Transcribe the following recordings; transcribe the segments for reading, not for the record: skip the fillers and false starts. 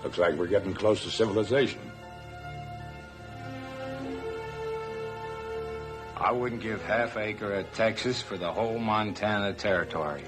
Looks like we're getting close to civilization. I wouldn't give half acre of Texas for the whole Montana territory.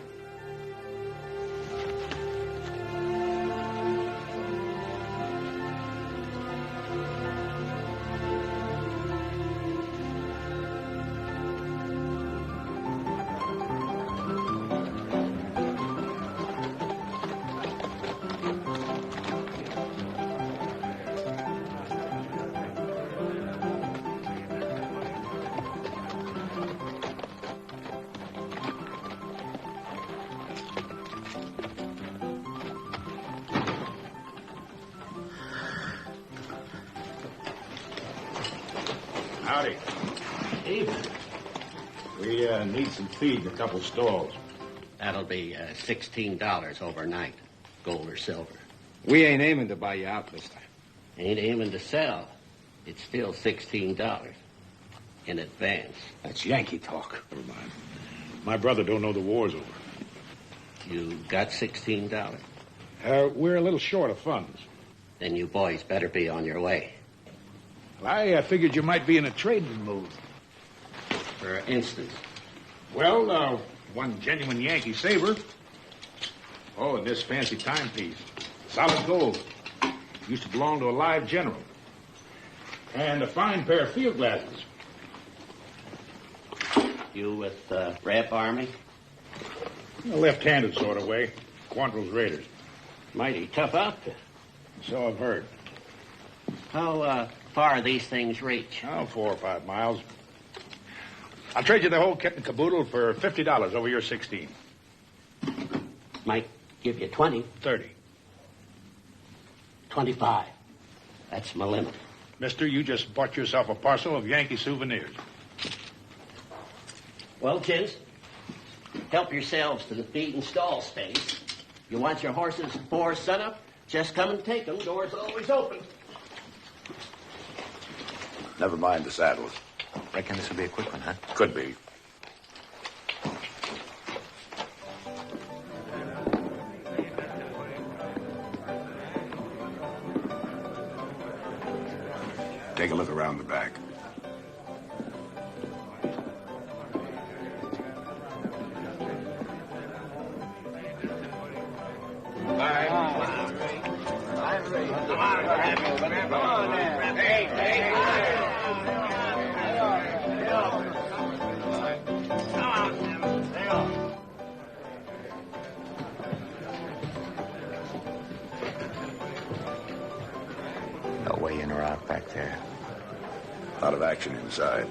Howdy. Even. We need some feed in a couple stalls. That'll be $16 overnight, gold or silver. We ain't aiming to buy you out this time. Ain't aiming to sell. It's still $16 in advance. That's Yankee talk. Never mind. My brother don't know the war's over. You got $16? We're a little short of funds. Then you boys better be on your way. Well, I figured you might be in a trading mood. For instance? Well, one genuine Yankee saber. Oh, and this fancy timepiece. Solid gold. Used to belong to a live general. And a fine pair of field glasses. You with the Rep Army? A left-handed sort of way. Quantrill's Raiders. Mighty tough outfit. So I've heard. How far these things reach? Oh, 4 or 5 miles. I'll trade you the whole kit and caboodle for $50 over your 16. Might give you 20. 30. 25. That's my limit. Mister, you just bought yourself a parcel of Yankee souvenirs. Well, gents, help yourselves to the feed and stall space. You want your horses before sunup? Just come and take them. Door's always open. Never mind the saddles. Reckon this will be a quick one, huh? Could be. Take a look around the back. No way in or out back there. A lot of action inside.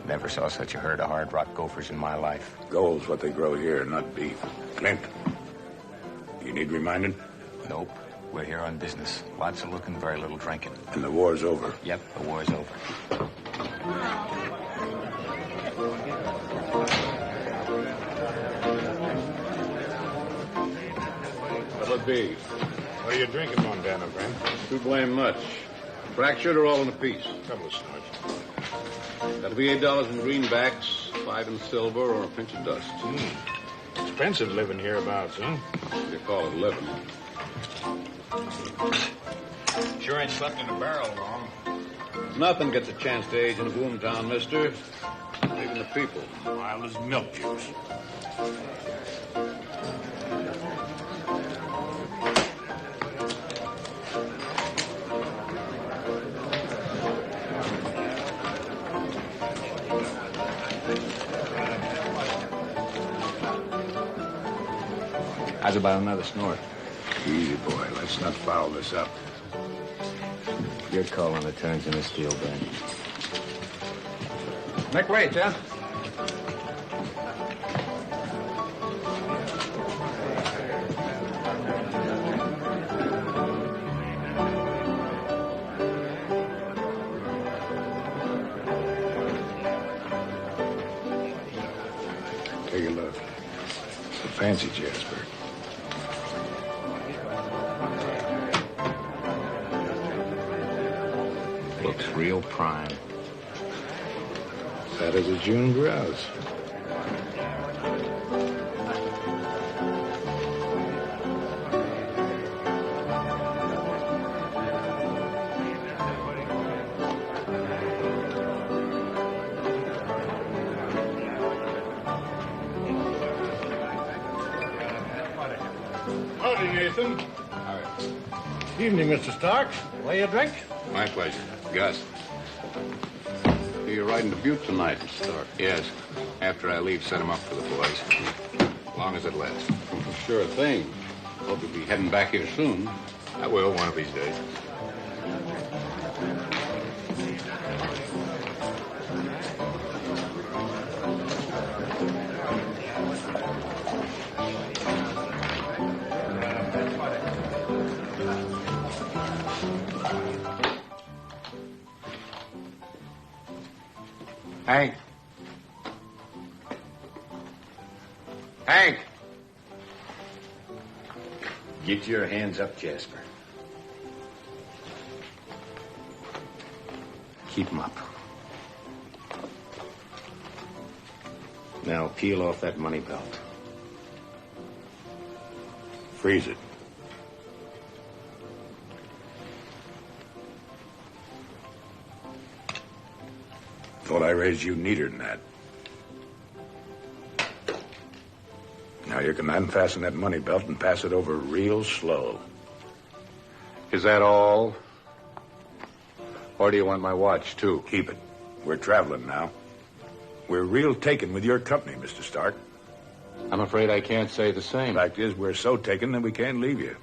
Never saw such a herd of hard rock gophers in my life. Gold's what they grow here, not beef. Clint, you need reminding? Nope. We're here on business. Lots of looking, very little drinking. And the war's over. Yep, the war's over. What'll it be? What are you drinking, Montana, friend? Too blame much. Fractured or all in a piece? Couple of snorts. That'll be $8 in greenbacks, 5 in silver, or a pinch of dust. Expensive living hereabouts, huh? You call it living. Sure ain't slept in a barrel long. Nothing gets a chance to age in Boomtown, mister. Even the people. Wild as milk juice. How's about another snort? Easy, boy. Let's not foul this up. Your call on the turns in this deal, Ben. Make way, huh? Take a look. It's a fancy Jasper. Looks real prime. Fat as a June grouse. Howdy, Nathan. Evening, Mr. Stark. Lay a drink? My pleasure. Gus. You're riding to Butte tonight, Mr. Stark. Yes. After I leave, set him up for the boys. As long as it lasts. Sure thing. Hope you'll be heading back here soon. I will, one of these days. Hank. Hank. Get your hands up, Jasper. Keep them up. Now peel off that money belt. Freeze it. Thought I raised you neater than that. Now you can unfasten that money belt and pass it over real slow. Is that all? Or do you want my watch, too? Keep it. We're traveling now. We're real taken with your company, Mr. Stark. I'm afraid I can't say the same. Fact is, we're so taken that we can't leave you.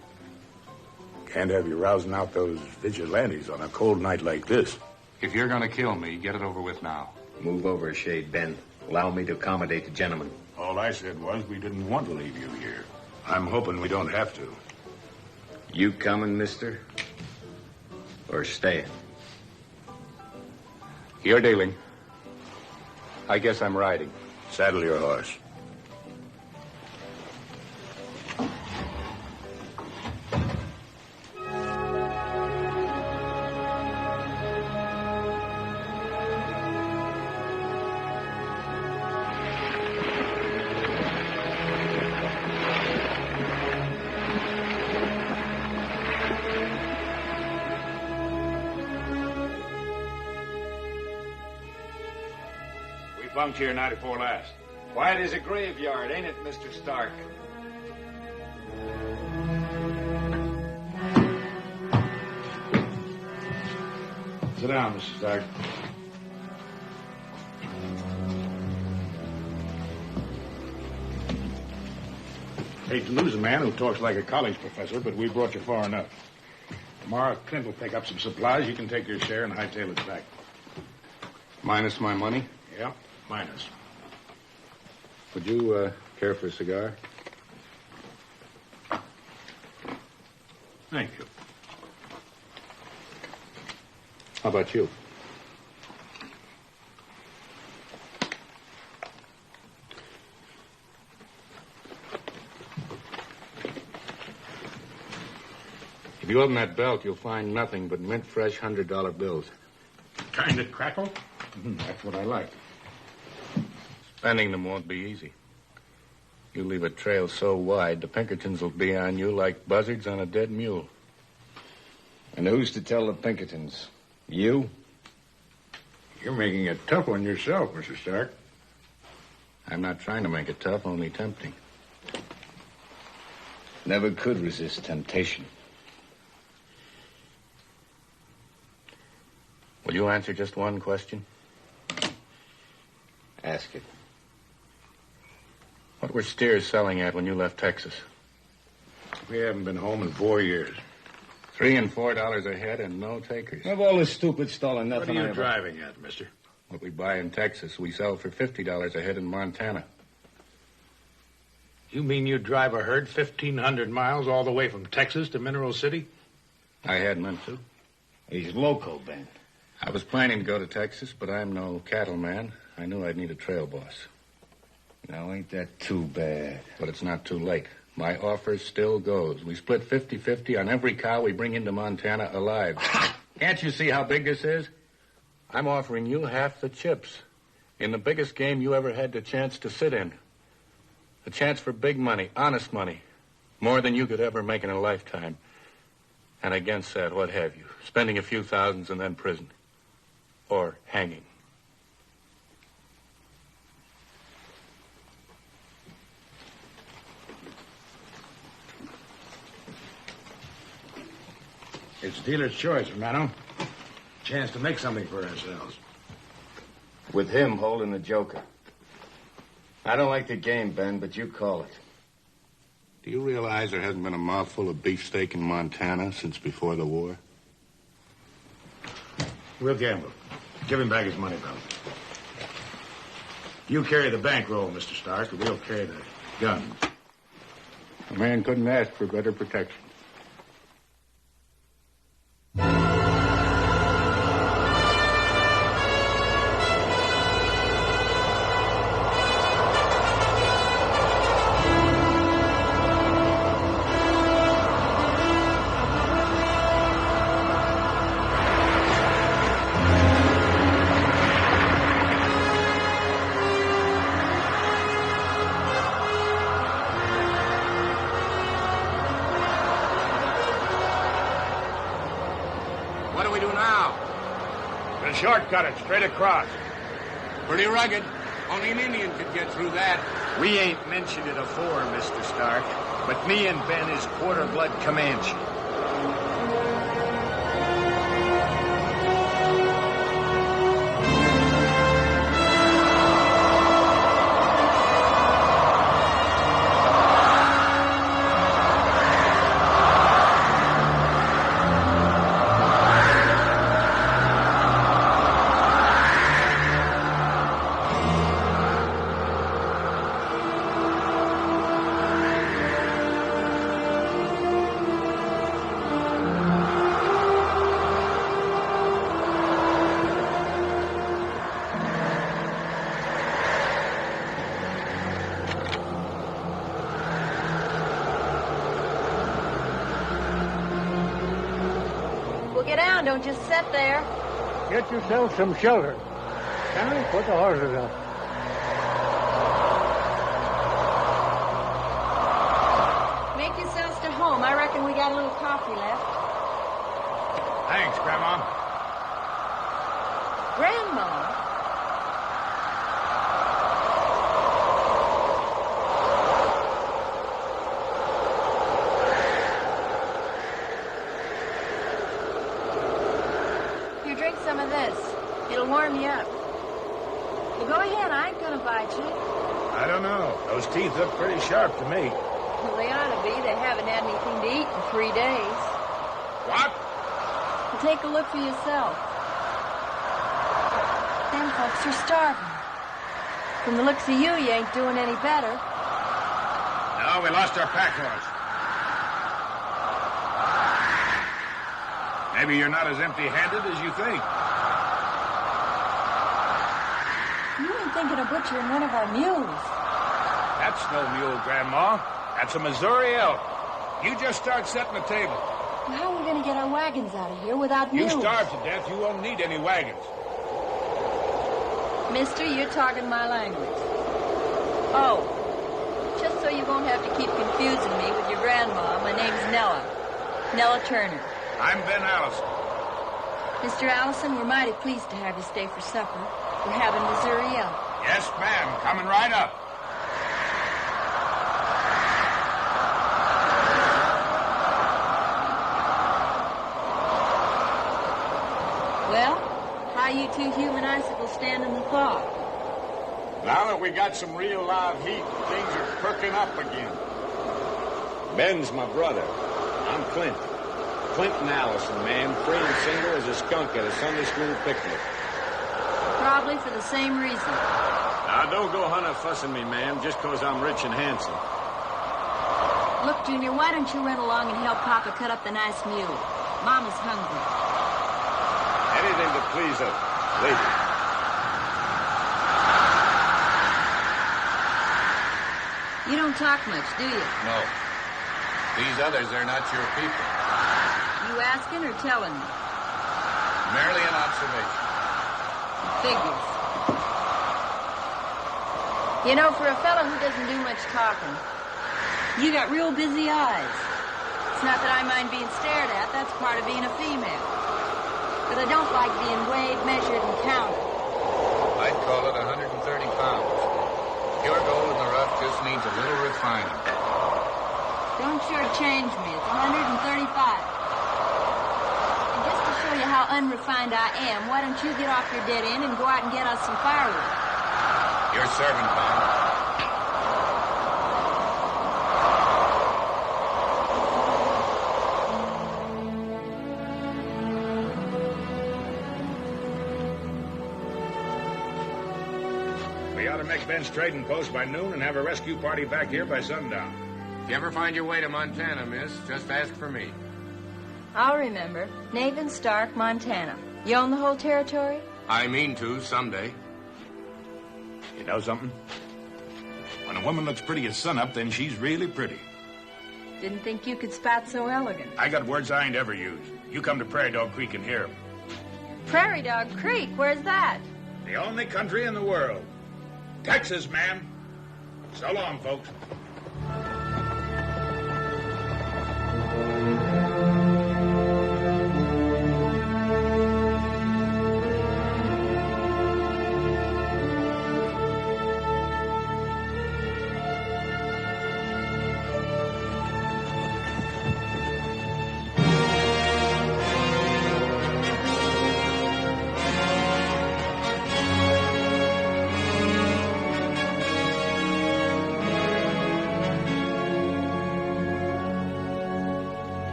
Can't have you rousing out those vigilantes on a cold night like this. If you're going to kill me, get it over with now. Move over a shade, Ben. Allow me to accommodate the gentleman. All I said was we didn't want to leave you here. I'm hoping we don't have to. You coming, mister? Or staying? You're dealing. I guess I'm riding. Saddle your horse. Bunked here 94 last. Quiet as a graveyard, ain't it, Mr. Stark? Sit down, Mr. Stark. Hate to lose a man who talks like a college professor, but we brought you far enough. Tomorrow, Clint will pick up some supplies. You can take your share and hightail it back. Minus my money? Yeah, minus. Would you care for a cigar? Thank you. How about you? If you open that belt, you'll find nothing but mint fresh $100 bills. Kind of crackle? That's what I like. Spending them won't be easy. You leave a trail so wide, the Pinkertons will be on you like buzzards on a dead mule. And who's to tell the Pinkertons? You? You're making it tough on yourself, Mr. Stark. I'm not trying to make it tough, only tempting. Never could resist temptation. Will you answer just one question? Ask it. What were steers selling at when you left Texas? We haven't been home in 4 years. $3 and $4 a head and no takers. Of all this stupid stalling, What are nothing you I ever... driving at, mister? What we buy in Texas, we sell for $50 a head in Montana. You mean you drive a herd 1,500 miles all the way from Texas to Mineral City? I had meant to. He's loco, Ben. I was planning to go to Texas, but I'm no cattleman. I knew I'd need a trail boss. Now, ain't that too bad? But it's not too late. My offer still goes. We split 50-50 on every cow we bring into Montana alive. Can't you see how big this is? I'm offering you half the chips in the biggest game you ever had the chance to sit in. A chance for big money, honest money, more than you could ever make in a lifetime. And against that, what have you? Spending a few thousands and then prison. Or hanging. It's dealer's choice, Romano. Chance to make something for ourselves. With him holding the joker. I don't like the game, Ben, but you call it. Do you realize there hasn't been a mouthful of beefsteak in Montana since before the war? We'll gamble. Give him back his money, brother. You carry the bankroll, Mr. Stark, and we'll carry the guns. A man couldn't ask for better protection. Shortcut it, straight across. Pretty rugged. Only an Indian could get through that. We ain't mentioned it afore, Mr. Stark, but me and Ben is quarter-blood Comanche. Don't just sit there. Get yourself some shelter. Now, put the horses up. Make yourselves to home. I reckon we got a little coffee left. Thanks, Grandma. Grandma? Some of this. It'll warm you up. Well, go ahead. I ain't gonna bite you. I don't know. Those teeth look pretty sharp to me. Well, they ought to be. They haven't had anything to eat in 3 days. What? Well, take a look for yourself. Them folks are starving. From the looks of you ain't doing any better. No, we lost our pack horse. Maybe you're not as empty-handed as you think. You ain't thinking of butchering one of our mules. That's no mule, Grandma. That's a Missouri elk. You just start setting the table. Well, how are we going to get our wagons out of here without mules? You starve to death, you won't need any wagons. Mister, you're talking my language. Oh, just so you won't have to keep confusing me with your grandma, my name's Nella. Nella Turner. I'm Ben Allison. Mr. Allison, we're mighty pleased to have you stay for supper. We're having Missouri elk. Yes, ma'am. Coming right up. Well, how you two human icicles stand in the thaw? Now that we got some real live heat, things are perking up again. Ben's my brother. I'm Clint. Clinton Allison, man, free and single as a skunk at a Sunday school picnic. Probably for the same reason. Now, don't go fussing me, ma'am, just 'cause I'm rich and handsome. Look, Junior, why don't you run along and help Papa cut up the nice mule? Mama's hungry. Anything to please her. Lady. You don't talk much, do you? No. These others are not your people. You asking or telling me? Merely an observation. figures. You know, for a fellow who doesn't do much talking, you got real busy eyes. It's not that I mind being stared at. That's part of being a female. But I don't like being weighed, measured, and counted. I'd call it 130 pounds. Pure gold in the rough just needs a little refining. Don't shortchange me. It's 135. And just to show you how unrefined I am, why don't you get off your dead end and go out and get us some firewood? Your servant, Boehm. We ought to make Ben's trading post by noon and have a rescue party back here by sundown. If you ever find your way to Montana, miss, just ask for me. I'll remember. Nathan Stark, Montana. You own the whole territory? I mean to someday. You know something? When a woman looks pretty as sunup, then she's really pretty. Didn't think you could spout so elegant. I got words I ain't ever used. You come to Prairie Dog Creek and hear 'em. Prairie Dog Creek? Where's that? The only country in the world. Texas, ma'am. So long, folks.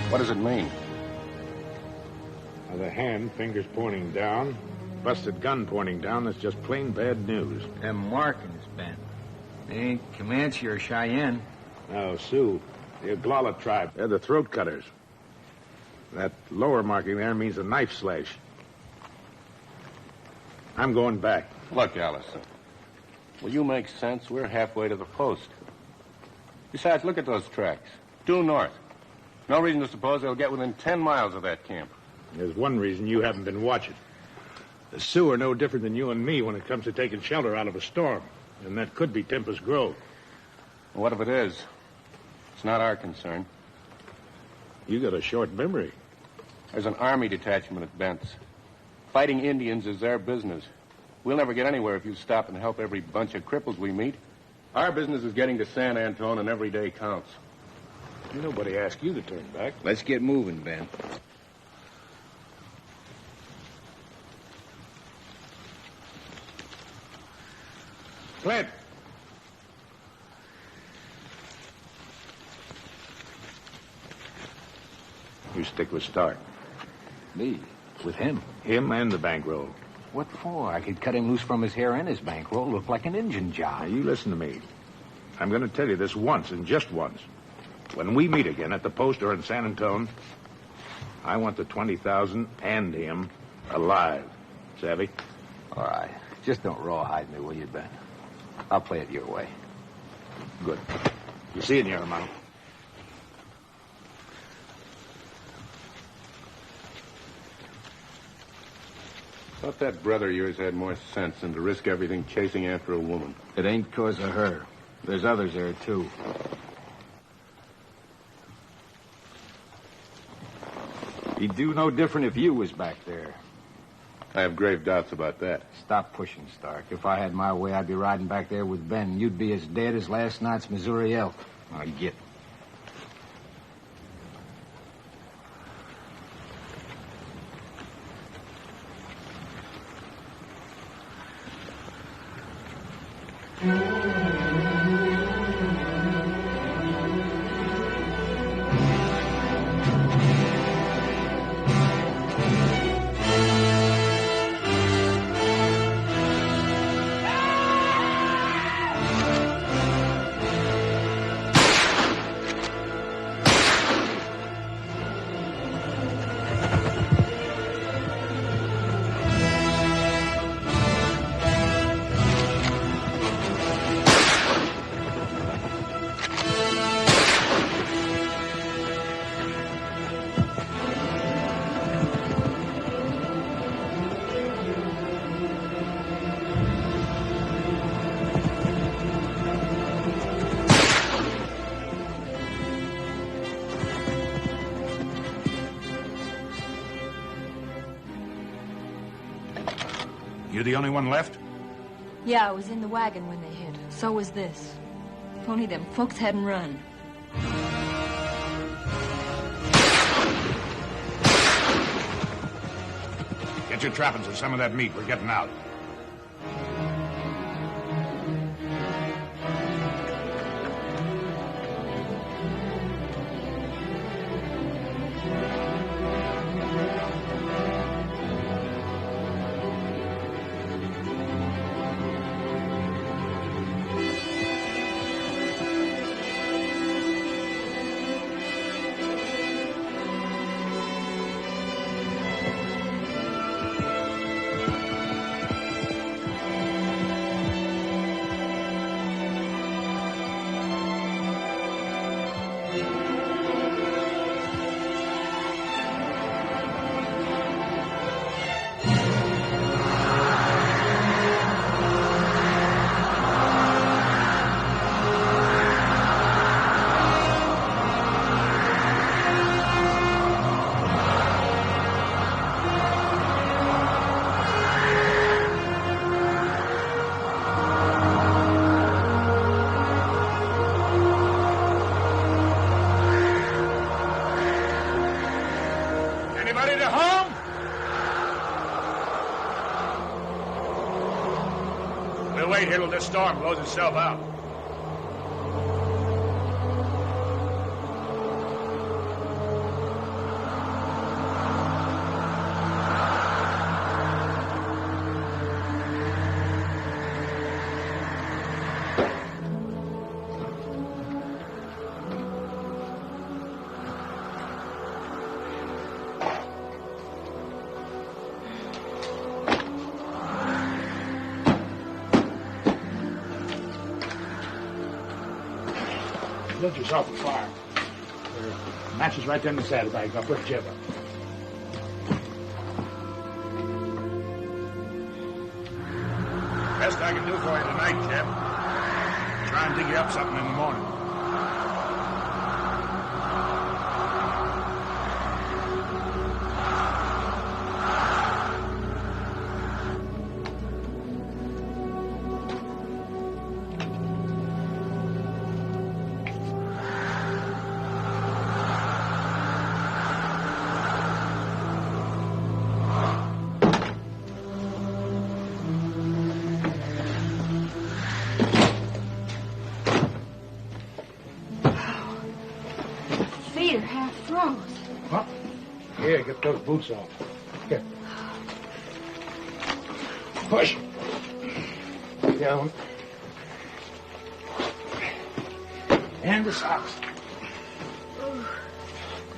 What does it mean? The hand, fingers pointing down, busted gun pointing down, that's just plain bad news. Them markings, Ben. They ain't Comanche or Cheyenne. No, Sioux, the Oglala tribe. They're the throat cutters. That lower marking there means a knife slash. I'm going back. Look, Allison. Will you make sense? We're halfway to the post. Besides, look at those tracks. Due north. No reason to suppose they'll get within 10 miles of that camp. There's one reason you haven't been watching. The Sioux are no different than you and me when it comes to taking shelter out of a storm. And that could be Tempest Grove. What if it is? It's not our concern. You got a short memory. There's an army detachment at Bent's. Fighting Indians is their business. We'll never get anywhere if you stop and help every bunch of cripples we meet. Our business is getting to San Antone, and every day counts. Nobody asked you to turn back. Let's get moving, Ben. Clint! You stick with Stark. Me? With him? Him and the bankroll. What for? I could cut him loose from his hair and his bankroll. Look like an Injun job. Now, you listen to me. I'm going to tell you this once, and just once. When we meet again at the post or in San Antone, I want the 20,000 and him alive. Savvy? All right. Just don't rawhide me, will you, Ben? I'll play it your way. Good. You see it in your amount. Thought that brother of yours had more sense than to risk everything chasing after a woman. It ain't 'cause of her. There's others there, too. He'd do no different if you was back there. I have grave doubts about that. Stop pushing, Stark. If I had my way, I'd be riding back there with Ben. You'd be as dead as last night's Missouri elk. Now get. You the only one left? Yeah, I was in the wagon when they hit. So was this. If only them folks hadn't run. Get your trappings or some of that meat. We're getting out. Wait here till this storm blows itself out. Build yourself a fire. There are matches right there in the saddlebags. I'll put a jib up. Best I can do for you tonight, Jeb. Try and dig you up something in the morning. Here, get those boots off. Here. Push. Down. And the socks.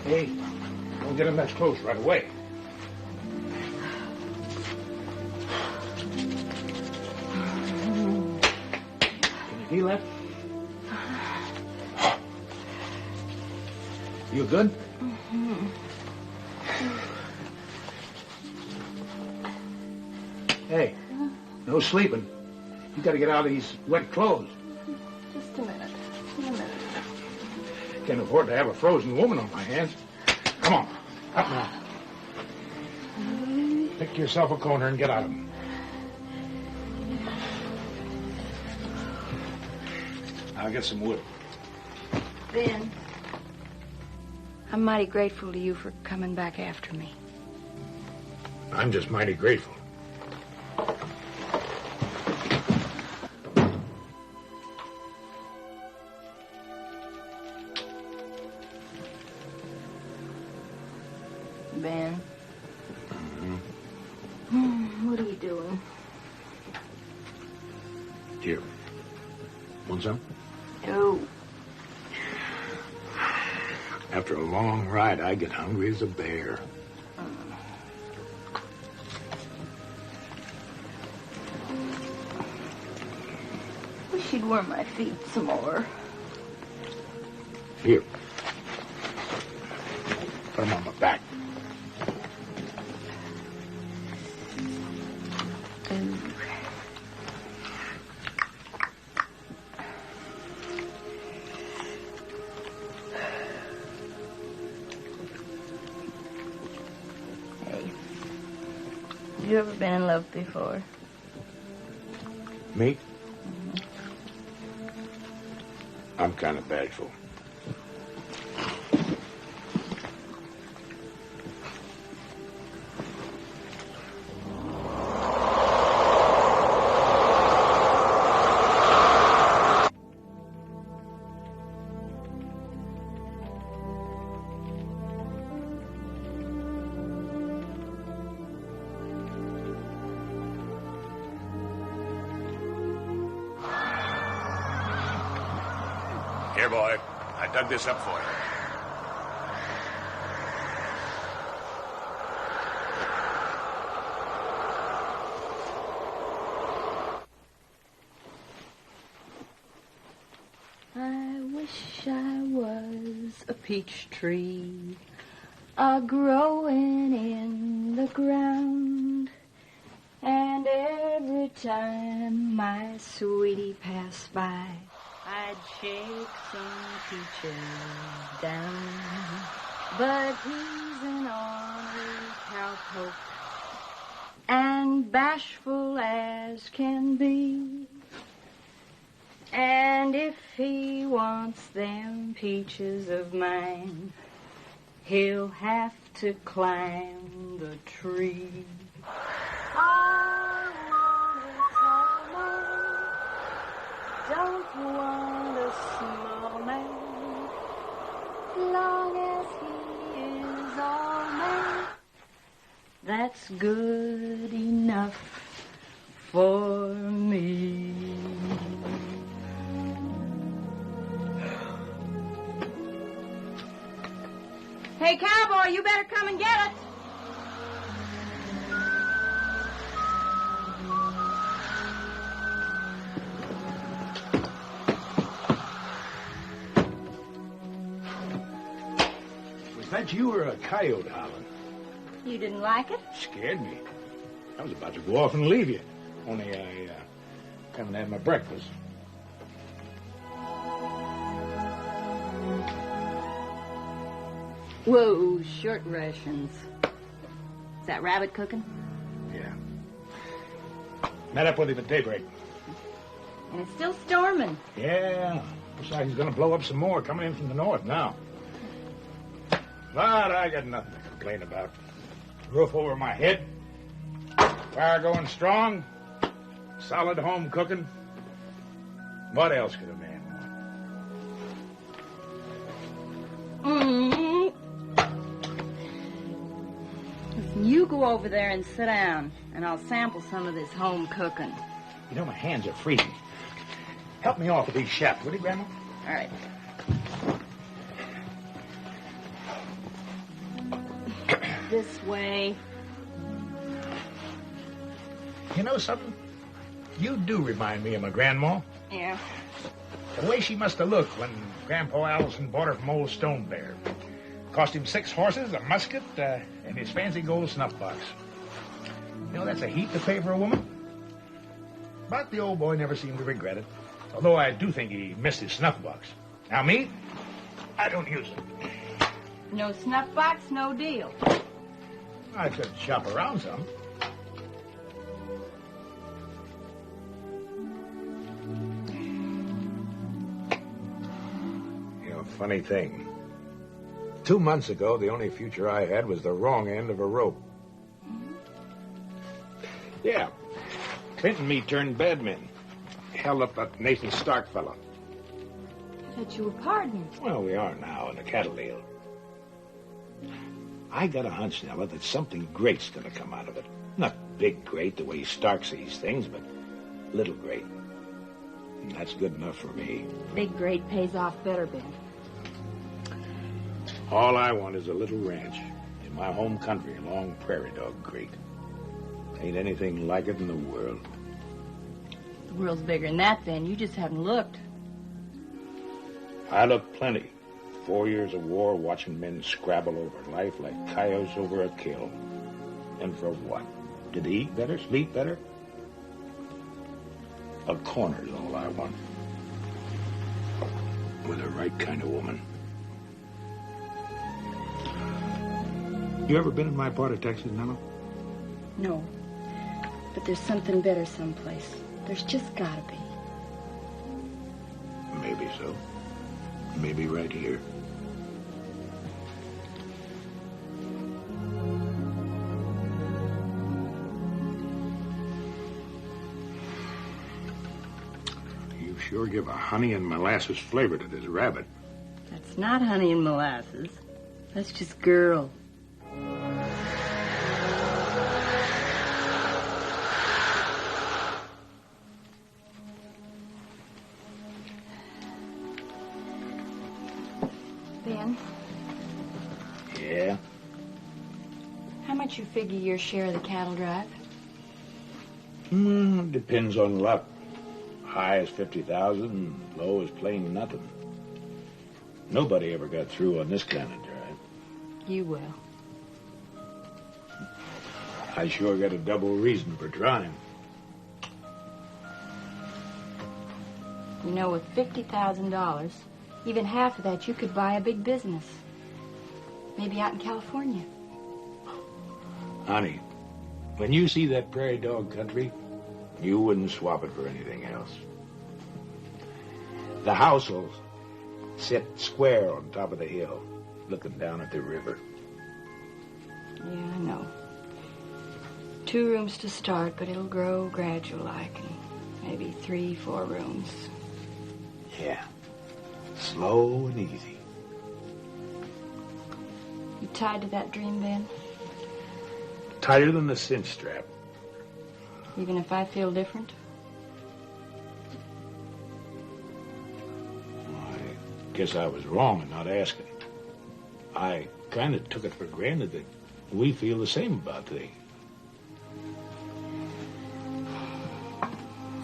Hey, don't get them that close right away. Can you feel that? You good? Mm-hmm. Hey, no sleeping. You gotta get out of these wet clothes. Just a minute. Can't afford to have a frozen woman on my hands. Come on, up now. Pick yourself a corner and get out of them. I'll get some wood. Ben, I'm mighty grateful to you for coming back after me. I'm just mighty grateful. Ben. What are you doing? Here. Want some? No. After a long ride, I get hungry as a bear. Wish you'd warm my feet some more. Here. Put them on my back. You ever been in love before? Me? I'm kind of bashful. Here, boy. I dug this up for you. I wish I was a peach tree, a-growing in the ground. And every time my sweetie passed by, I'd shake some peaches down. But he's an ornery cowpoke, and bashful as can be. And if he wants them peaches of mine, he'll have to climb the tree. I want a tall man, don't want a small man, long as he is all man, that's good enough for me. Hey, Cowboy, you better come and get it. Was that you or a coyote howling? You didn't like it? Scared me. I was about to go off and leave you. Only I haven't had my breakfast. Whoa, short rations. Is that rabbit cooking? Yeah. Met up with him at daybreak. And it's still storming. Yeah. Looks like he's going to blow up some more coming in from the north now. But I got nothing to complain about. Roof over my head. Fire going strong. Solid home cooking. What else could a man want? Listen, you go over there and sit down, and I'll sample some of this home cooking. You know, my hands are freezing. Help me off with these chaps, will you, Grandma? All right. This way. You know something? You do remind me of my grandma. Yeah. The way she must have looked when Grandpa Allison bought her from old Stone Bear. Cost him 6 horses, a musket, and his fancy gold snuff box. You know, that's a heap to pay for a woman. But the old boy never seemed to regret it. Although I do think he missed his snuff box. Now, me, I don't use it. No snuff box, no deal. I could shop around some. You know, funny thing. 2 months ago, the only future I had was the wrong end of a rope. Yeah. Clint and me turned badmen. Held up that Nathan Stark fellow. I thought you were pardoned. Well, we are now in the cattle deal. I got a hunch, Nella, that something great's going to come out of it. Not big great the way Stark sees things, but little great. And that's good enough for me. Big great pays off better, Ben. All I want is a little ranch in my home country along Prairie Dog Creek. Ain't anything like it in the world. The world's bigger than that, Ben. You just haven't looked. I looked plenty. 4 years of war watching men scrabble over life like coyotes over a kill. And for what? Did they eat better, sleep better? A corner's all I want. With the right kind of woman. You ever been in my part of Texas, Nella? No. But there's something better someplace. There's just gotta be. Maybe so. Maybe right here. You sure give a honey and molasses flavor to this rabbit. That's not honey and molasses. That's just girl. Ben? Yeah? How much you figure your share of the cattle drive? Depends on luck. High as 50,000, low as plain nothing. Nobody ever got through on this kind of drive. You will. I sure got a double reason for trying. You know, with $50,000, even half of that, you could buy a big business. Maybe out in California. Honey, when you see that prairie dog country, you wouldn't swap it for anything else. The house will sit square on top of the hill, looking down at the river. Yeah, I know. 2 rooms to start, but it'll grow gradual like, and maybe 3, 4 rooms. Yeah, slow and easy. You tied to that dream, Ben? Tighter than the cinch strap. Even if I feel different? I guess I was wrong in not asking. I kind of took it for granted that we feel the same about things.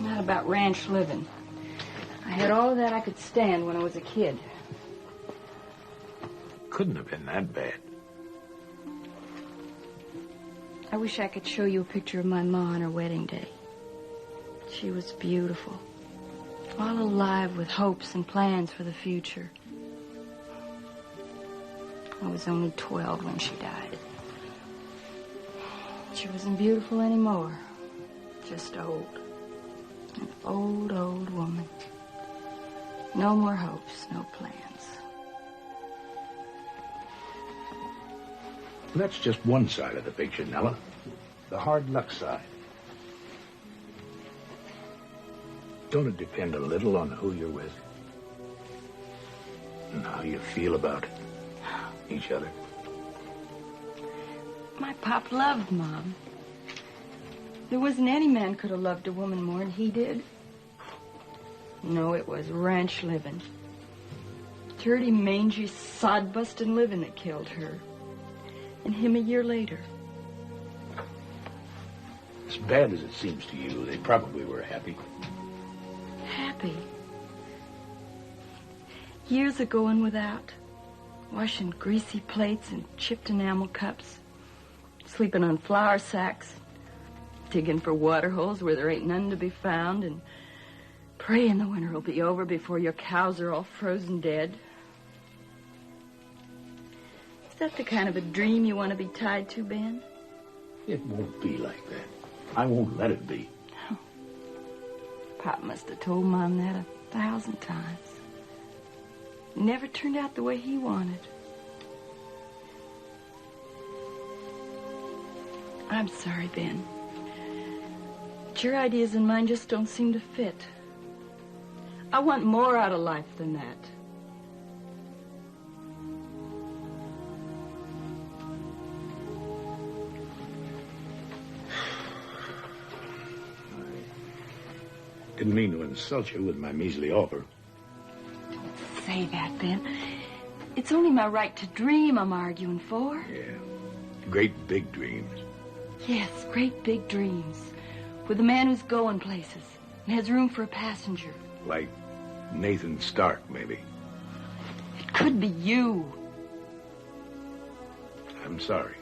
Not about ranch living. I had all of that I could stand when I was a kid. Couldn't have been that bad. I wish I could show you a picture of my ma on her wedding day. She was beautiful. All alive with hopes and plans for the future. I was only 12 when she died. She wasn't beautiful anymore. Just old. An old, old woman. No more hopes, no plans. That's just one side of the picture, Nella. The hard luck side. Don't it depend a little on who you're with? And how you feel about each other? My pop loved Mom. There wasn't any man could have loved a woman more than he did. No, it was ranch living. Dirty, mangy, sod-busting living that killed her. And him a year later. As bad as it seems to you, they probably were happy. Happy? Years of going without. Washing greasy plates and chipped enamel cups. Sleeping on flour sacks. Digging for water holes where there ain't none to be found. And praying the winter will be over before your cows are all frozen dead. Is that the kind of a dream you want to be tied to, Ben? It won't be like that. I won't let it be. Oh. Pop must have told Mom that 1,000 times. It never turned out the way he wanted. I'm sorry, Ben. But your ideas and mine just don't seem to fit. I want more out of life than that. Didn't mean to insult you with my measly offer. Don't say that, Ben. It's only my right to dream I'm arguing for. Yeah. Great big dreams. Yes, great big dreams. With a man who's going places and has room for a passenger. Like Nathan Stark, maybe. It could be you. I'm sorry.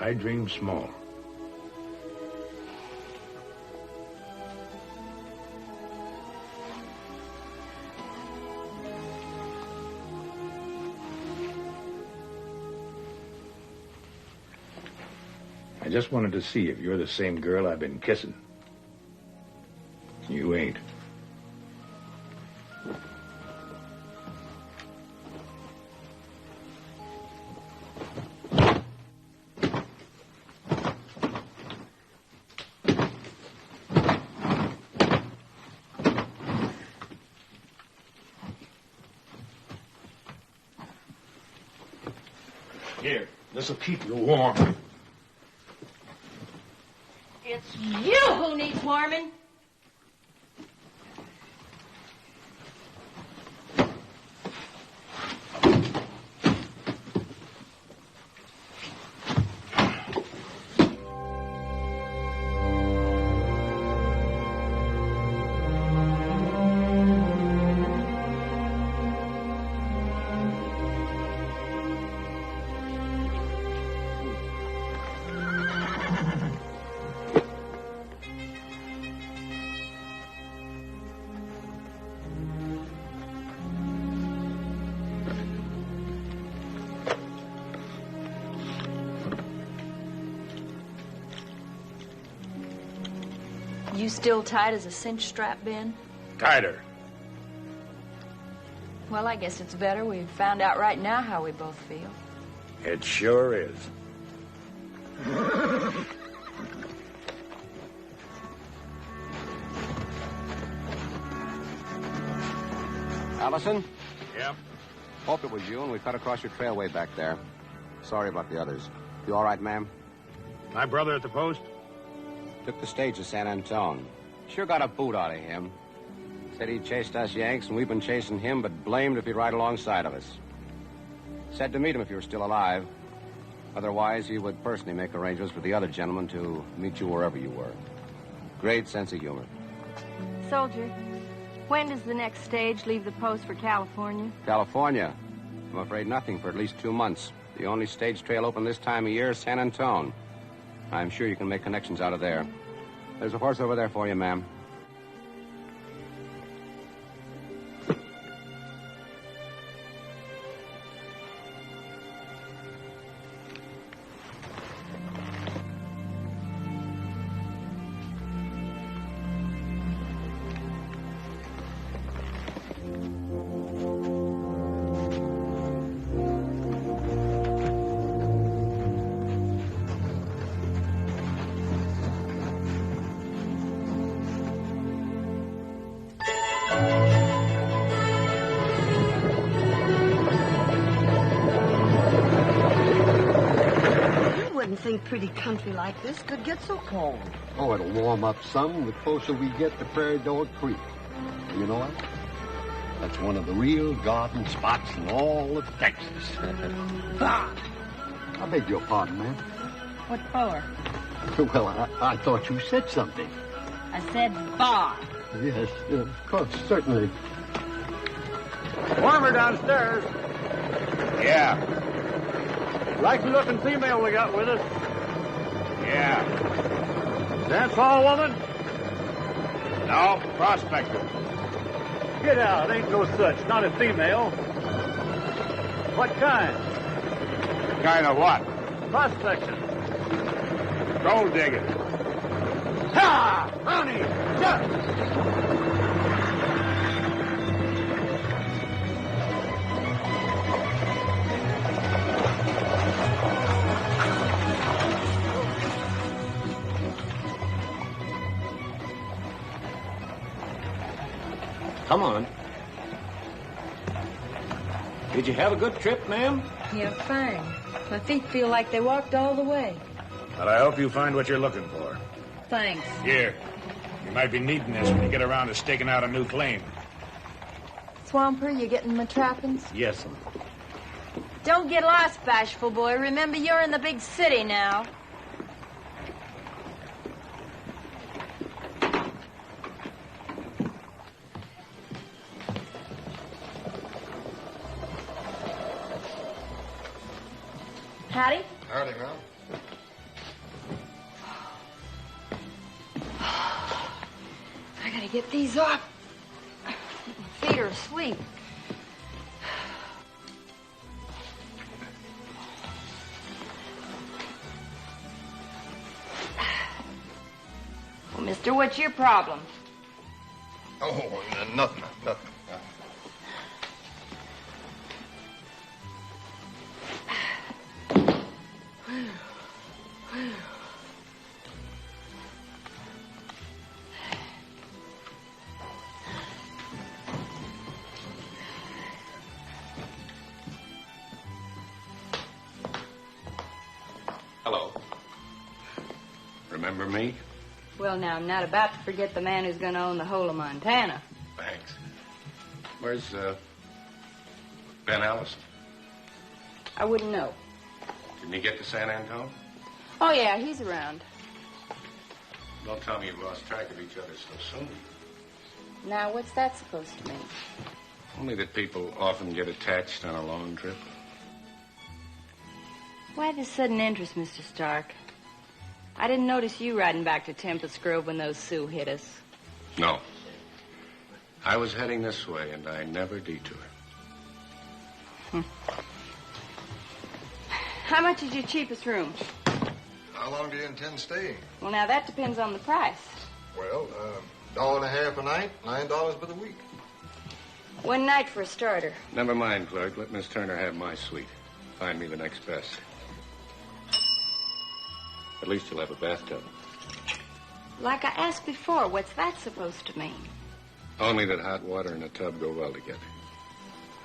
I dream small. I just wanted to see if you're the same girl I've been kissing. you ain't. Here, this'll keep you warm. It's you who needs warming. You still tight as a cinch strap, Ben? Tighter. Well, I guess it's better we've found out right now how we both feel. It sure is. Allison? Yep. Hope it was you, and we cut across your trail way back there. Sorry about the others. You all right, ma'am? My brother at the post? Took the stage to San Antone. Sure got a boot out of him. Said he chased us Yanks, and we've been chasing him, but blamed if he'd ride alongside of us. Said to meet him if you were still alive. Otherwise, he would personally make arrangements with the other gentlemen to meet you wherever you were. Great sense of humor. Soldier, when does the next stage leave the post for California? California? I'm afraid nothing for at least 2 months. The only stage trail open this time of year is San Antone. I'm sure you can make connections out of there. There's a horse over there for you, ma'am. Think pretty country like this could get so cold. Oh, it'll warm up some the closer we get to Prairie Dog Creek. And you know what? That's one of the real garden spots in all of Texas. Bah! I beg your pardon, ma'am. What for? Well, I thought you said something. I said bah. Yes, of course, certainly. Warmer downstairs. Yeah. Likely-looking female we got with us. Yeah. Dance hall woman? No, prospector. Get out. Ain't no such. Not a female. What kind? Kind of what? Prospecting. Gold digger. Ha! Honey! Jump! Come on. Did you have a good trip, ma'am? Yeah, fine. My feet feel like they walked all the way. Well, I hope you find what you're looking for. Thanks. Here. You might be needing this when you get around to staking out a new claim. Swamper, you getting my trappings? Yes, ma'am. Don't get lost, bashful boy. Remember, you're in the big city now. Hattie? Howdy, ma'am. I gotta get these off. My feet are asleep. Well, mister, what's your problem? Oh, nothing. Hello. Remember me? Well, now, I'm not about to forget the man who's going to own the whole of Montana. Thanks. Where's, Ben Allison? I wouldn't know. Didn't he get to San Antone? Oh, yeah, he's around. Don't tell me you've lost track of each other so soon. Now, what's that supposed to mean? Only that people often get attached on a long trip. Why this sudden interest, Mr. Stark? I didn't notice you riding back to Tempest Grove when those Sioux hit us. No. I was heading this way, and I never detour. How much is your cheapest room? How long do you intend staying? Well, now, that depends on the price. Well, $1.50 a night, $9 for the week. One night for a starter. Never mind, clerk. Let Miss Turner have my suite. Find me the next best. At least you'll have a bathtub. Like I asked before, what's that supposed to mean? Only that hot water and a tub go well together.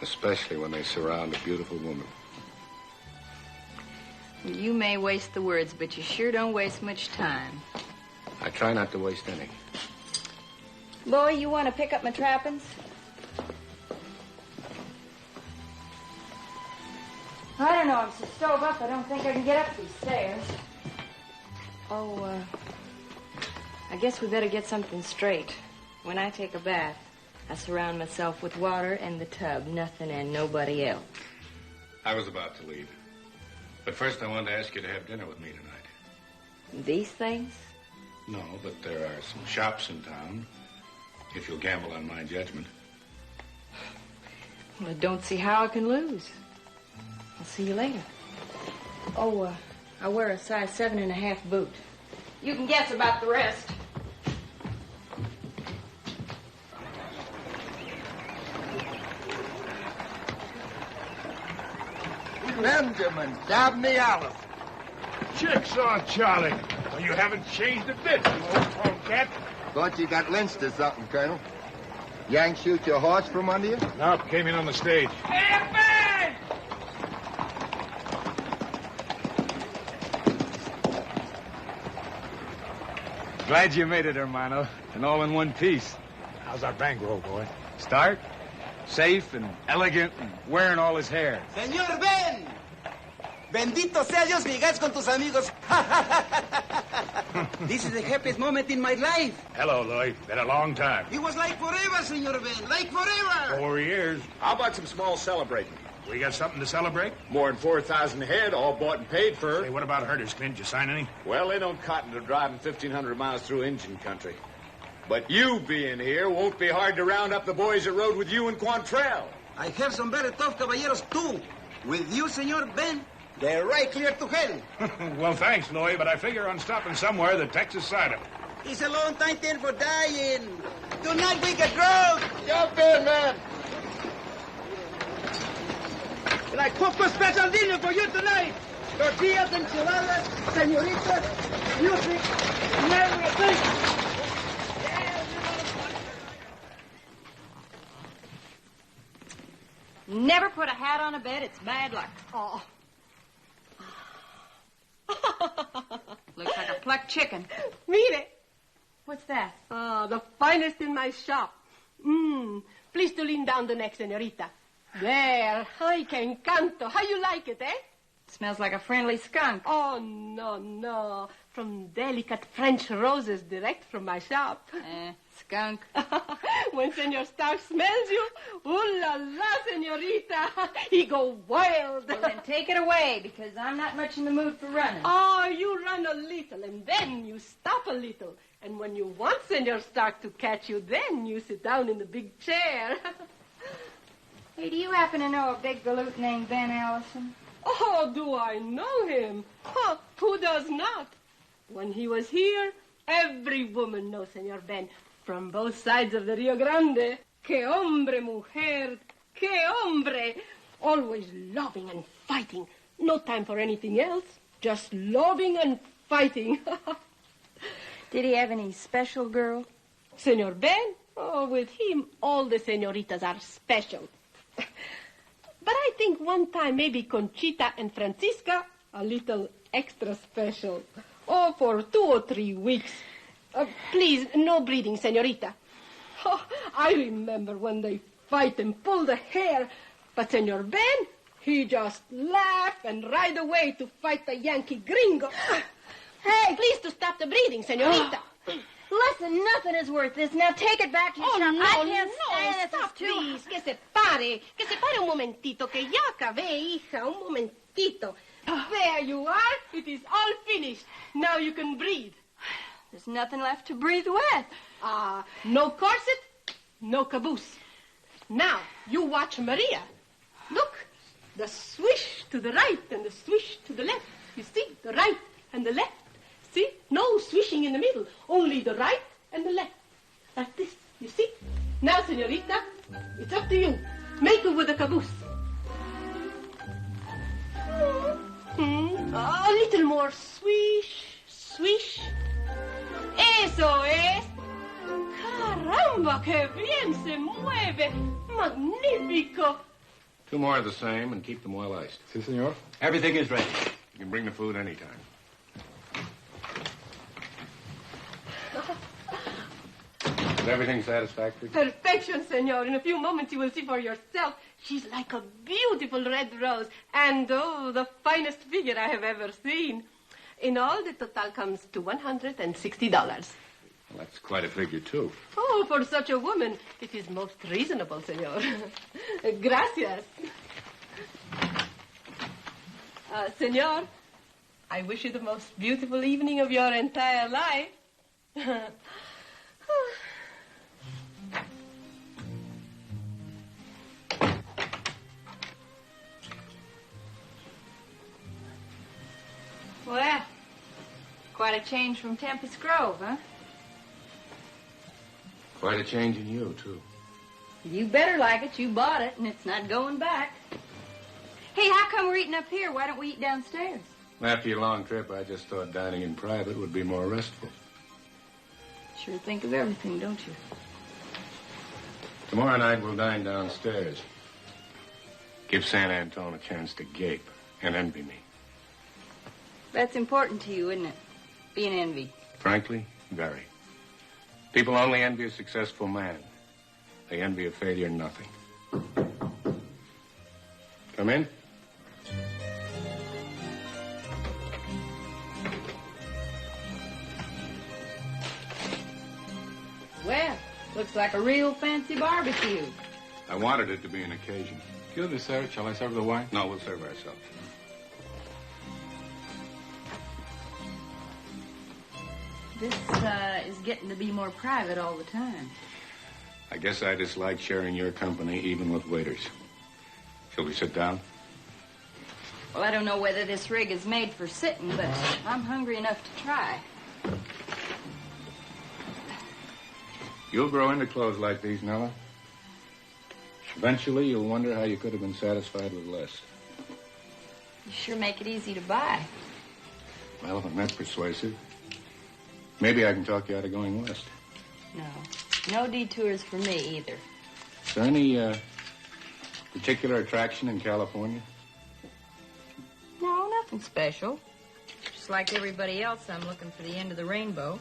Especially when they surround a beautiful woman. You may waste the words, but you sure don't waste much time. I try not to waste any. Boy, you want to pick up my trappings? I don't know. I'm so stove up, I don't think I can get up these stairs. Oh, I guess we better get something straight. When I take a bath, I surround myself with water and the tub, nothing and nobody else. I was about to leave. But first I wanted to ask you to have dinner with me tonight. These things? No, but there are some shops in town, if you'll gamble on my judgment. Well, I don't see how I can lose. I'll see you later. Oh, I wear a size 7.5 boot. You can guess about the rest. Benjamin, Dabney Allison. Jigsaw, Charlie. Well, you haven't changed a bit, you old tomcat. Thought you got lynched or something, Colonel. Yank shoot your horse from under you? Nope, came in on the stage. Glad you made it, hermano. And all in one piece. How's our bankroll, boy? Stark, safe and elegant and wearing all his hair. Señor Ben! Bendito sea Dios, llegas con tus amigos. This is the happiest moment in my life. Hello, Lloyd. Been a long time. It was like forever, Señor Ben, like forever. 4 years. How about some small celebrating? We got something to celebrate? More than 4,000 head, all bought and paid for. Hey, what about herders, Clint? You sign any? Well, they don't cotton to driving 1,500 miles through Indian country. But you being here won't be hard to round up the boys that rode with you in Quantrell. I have some very tough caballeros, too. With you, Señor Ben, they're right clear to hell. Well, thanks, Lloyd, but I figure on stopping somewhere the Texas side of it. It's a long time then for dying. Tonight we get drunk. Jump in, man. And I cook a special dinner for you tonight. Tortillas, enchiladas, señoritas, music, and everything. Never put a hat on a bed. It's bad luck. Oh. Looks like a plucked chicken. Mire. What's that? Oh, the finest in my shop. Please to lean down the neck, señorita. There. Ay, que encanto. How you like it, eh? Smells like a friendly skunk. Oh, no. From delicate French roses direct from my shop. Skunk. When Senor Stark smells you, ooh la la, señorita. He go wild. Well, then take it away, because I'm not much in the mood for running. Oh, you run a little, and then you stop a little. And when you want Senor Stark to catch you, then you sit down in the big chair. Hey, do you happen to know a big galoot named Ben Allison? Oh, do I know him? Huh, who does not? When he was here, every woman knows Senor Ben. from both sides of the Rio Grande. Que hombre, mujer, que hombre. Always loving and fighting. No time for anything else. Just loving and fighting. Did he have any special girl? Senor Ben? Oh, with him, all the senoritas are special. But I think one time maybe Conchita and Francisca, a little extra special. Oh, for 2 or 3 weeks. Please, no breathing, senorita. Oh, I remember when they fight and pull the hair. But Senor Ben, he just laugh and ride away to fight the Yankee gringo. Hey, please to stop the breathing, senorita. Listen, nothing is worth this. Now take it back to your shop. I can't stand this. Stop, It's too... please. Que se pare un momentito, que ya acabé, hija, un momentito. There you are. It is all finished. Now you can breathe. There's nothing left to breathe with. No corset, no caboose. Now, you watch Maria. Look, the swish to the right and the swish to the left. You see, the right and the left. See, no swishing in the middle, only the right and the left. Like this, you see? Now, senorita, it's up to you. Make it with the caboose. A little more swish, swish. Eso es. Caramba, que bien se mueve. Magnífico. 2 more of the same and keep them well iced. Si, senor. Everything is ready. You can bring the food anytime. Is everything satisfactory? Perfection, senor. In a few moments you will see for yourself. She's like a beautiful red rose. And, oh, the finest figure I have ever seen. In all, the total comes to $160. Well, that's quite a figure, too. Oh, for such a woman, it is most reasonable, senor. Gracias. Senor, I wish you the most beautiful evening of your entire life. Well, quite a change from Tempest Grove, huh? Quite a change in you, too. You better like it. You bought it, and it's not going back. Hey, how come we're eating up here? Why don't we eat downstairs? After your long trip, I just thought dining in private would be more restful. Sure think of everything, don't you? Tomorrow night, we'll dine downstairs. Give San Antone a chance to gape and envy me. That's important to you, isn't it? Being envied. Frankly, very. People only envy a successful man. They envy a failure nothing. Come in. Well, looks like a real fancy barbecue. I wanted it to be an occasion. Excuse me, sir. Shall I serve the wine? No, we'll serve ourselves. This is getting to be more private all the time. I guess I dislike sharing your company, even with waiters. Shall we sit down? Well, I don't know whether this rig is made for sitting, but I'm hungry enough to try. You'll grow into clothes like these, Nella. Eventually, you'll wonder how you could have been satisfied with less. You sure make it easy to buy. Well, if I'm that persuasive, maybe I can talk you out of going west. No detours for me either. Is there any particular attraction in California? No, nothing special. Just like everybody else, I'm looking for the end of the rainbow.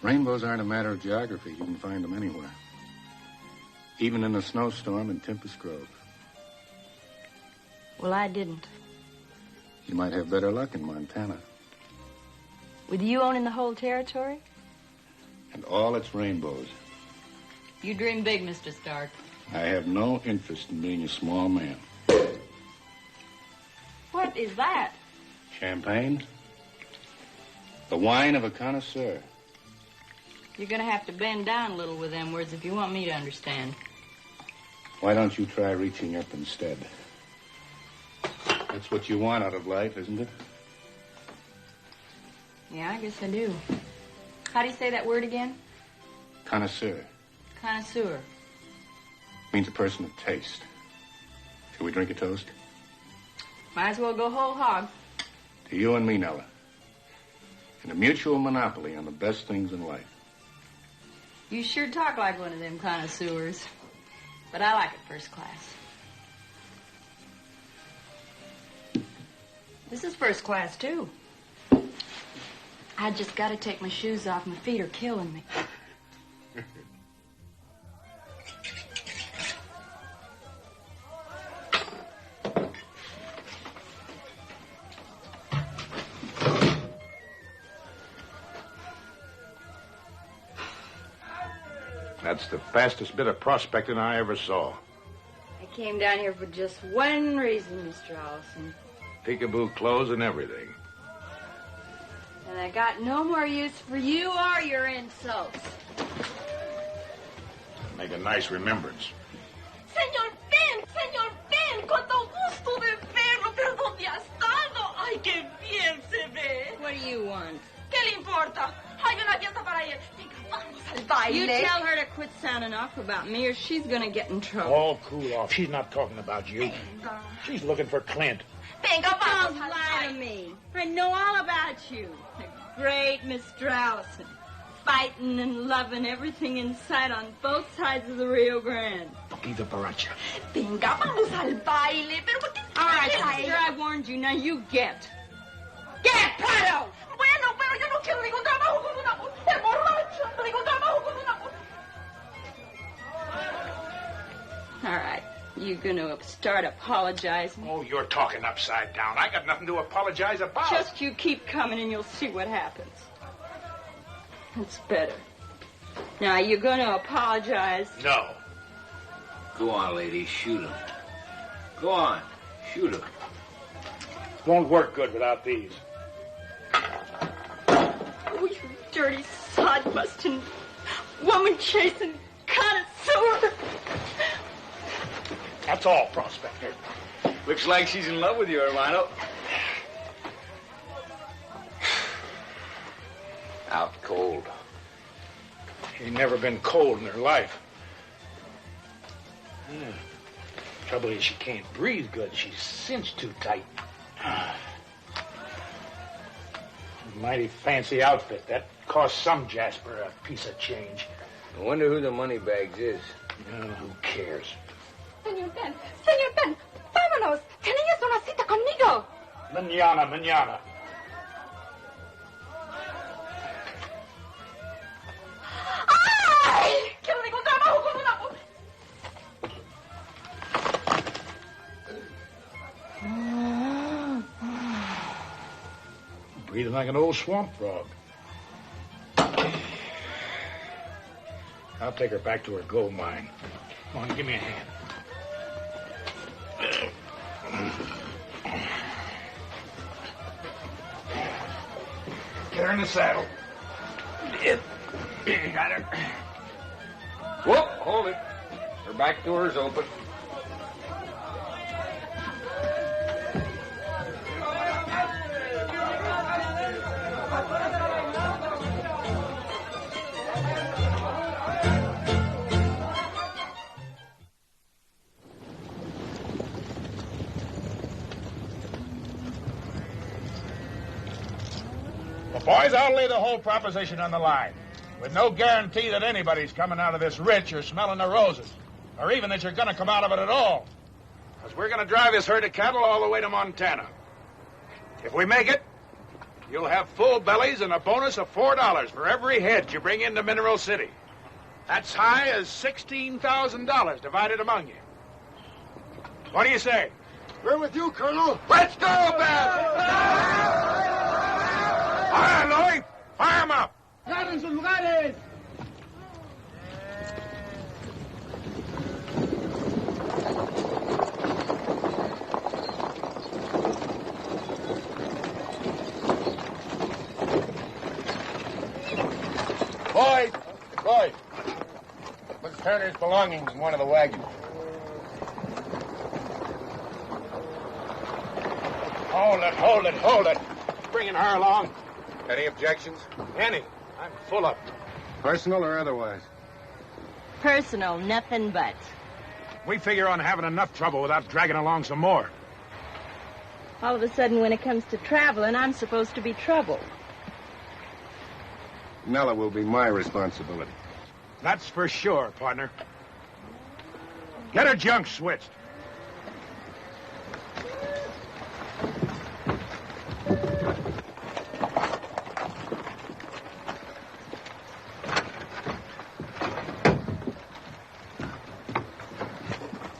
Rainbows aren't a matter of geography. You can find them anywhere. Even in a snowstorm in Tempest Grove. Well, I didn't. You might have better luck in Montana. With you owning the whole territory? And all its rainbows. You dream big, Mr. Stark. I have no interest in being a small man. What is that? Champagne? The wine of a connoisseur. You're going to have to bend down a little with them words if you want me to understand. Why don't you try reaching up instead? That's what you want out of life, isn't it? Yeah, I guess I do. How do you say that word again? Connoisseur. Connoisseur. Means a person of taste. Shall we drink a toast? Might as well go whole hog. To you and me, Nella. And a mutual monopoly on the best things in life. You sure talk like one of them connoisseurs. But I like it first class. This is first class, too. I just got to take my shoes off. My feet are killing me. That's the fastest bit of prospecting I ever saw. I came down here for just one reason, Mr. Allison. Peekaboo clothes and everything. And I got no more use for you or your insults. Make a nice remembrance. Señor Ben, cuánto gusto de verlo, pero ¿dónde ha estado? Ay, qué bien se ve. What do you want? ¿Qué le importa? Hay una fiesta para ir. Venga, vamos al baile. You tell her to quit sounding off about me or she's gonna get in trouble. Oh, cool off. She's not talking about you. She's looking for Clint. Venga, vamos Don't al lie to baile. me. I know all about you. The great Mr. Allison. Fighting and loving everything in sight on both sides of the Rio Grande. Poquito paracha. Venga, vamos al baile. Pero ¿por qué? All right, sister, I warned you. Now you get. Get, Prado! Bueno, pero yo no quiero ningún trabajo con una mujer borracha. Ningún trabajo con una mujer. All right. You gonna start apologizing? Oh, you're talking upside down. I got nothing to apologize about. Just you keep coming and you'll see what happens. That's better. Now, you're gonna apologize? No. Go on, lady. Shoot him. Go on. Shoot him. Won't work good without these. Oh, you dirty, sod-busting, woman-chasing connoisseur. That's all, Prospector. Looks like she's in love with you, Hermano. Out cold. Ain't never been cold in her life. Trouble is she can't breathe good. She's cinched too tight. Mighty fancy outfit. That cost some Jasper a piece of change. I wonder who the moneybags is. Who cares? Señor Ben, vámonos. Tenías una cita conmigo. Mañana. ¡Ay! Quiero ningún trabajo con una mujer. Breathing like an old swamp frog. I'll take her back to her gold mine. Come on, give me a hand. Get her in the saddle. Got her. Whoop, hold it. Her back door's open. Well, boys, I'll lay the whole proposition on the line. With no guarantee that anybody's coming out of this rich or smelling the roses. Or even that you're going to come out of it at all. Because we're going to drive this herd of cattle all the way to Montana. If we make it, you'll have full bellies and a bonus of $4 for every head you bring into Mineral City. That's high as $16,000 divided among you. What do you say? We're with you, Colonel. Let's go, Ben! Fire, Louie! Fire 'em up! ¡Agarren sus lugares! Boy, let's turn his belongings in one of the wagons. Hold it. Bringing her along. Any objections? Any. I'm full of. Personal or otherwise? personal, nothing but. We figure on having enough trouble without dragging along some more. All of a sudden, when it comes to traveling, I'm supposed to be troubled. Nella will be my responsibility. That's for sure, partner. Get her junk switched.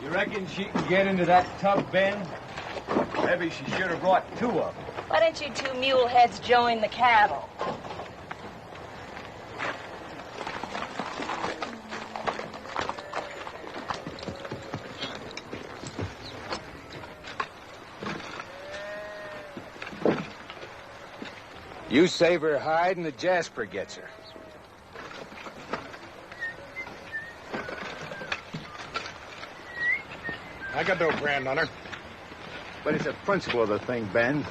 You reckon she can get into that tub, Ben? Maybe she should have brought two of them. Why don't you two mule heads join the cattle? You save her hide and the Jasper gets her. I got no brand on her. But it's a principle of the thing, Ben.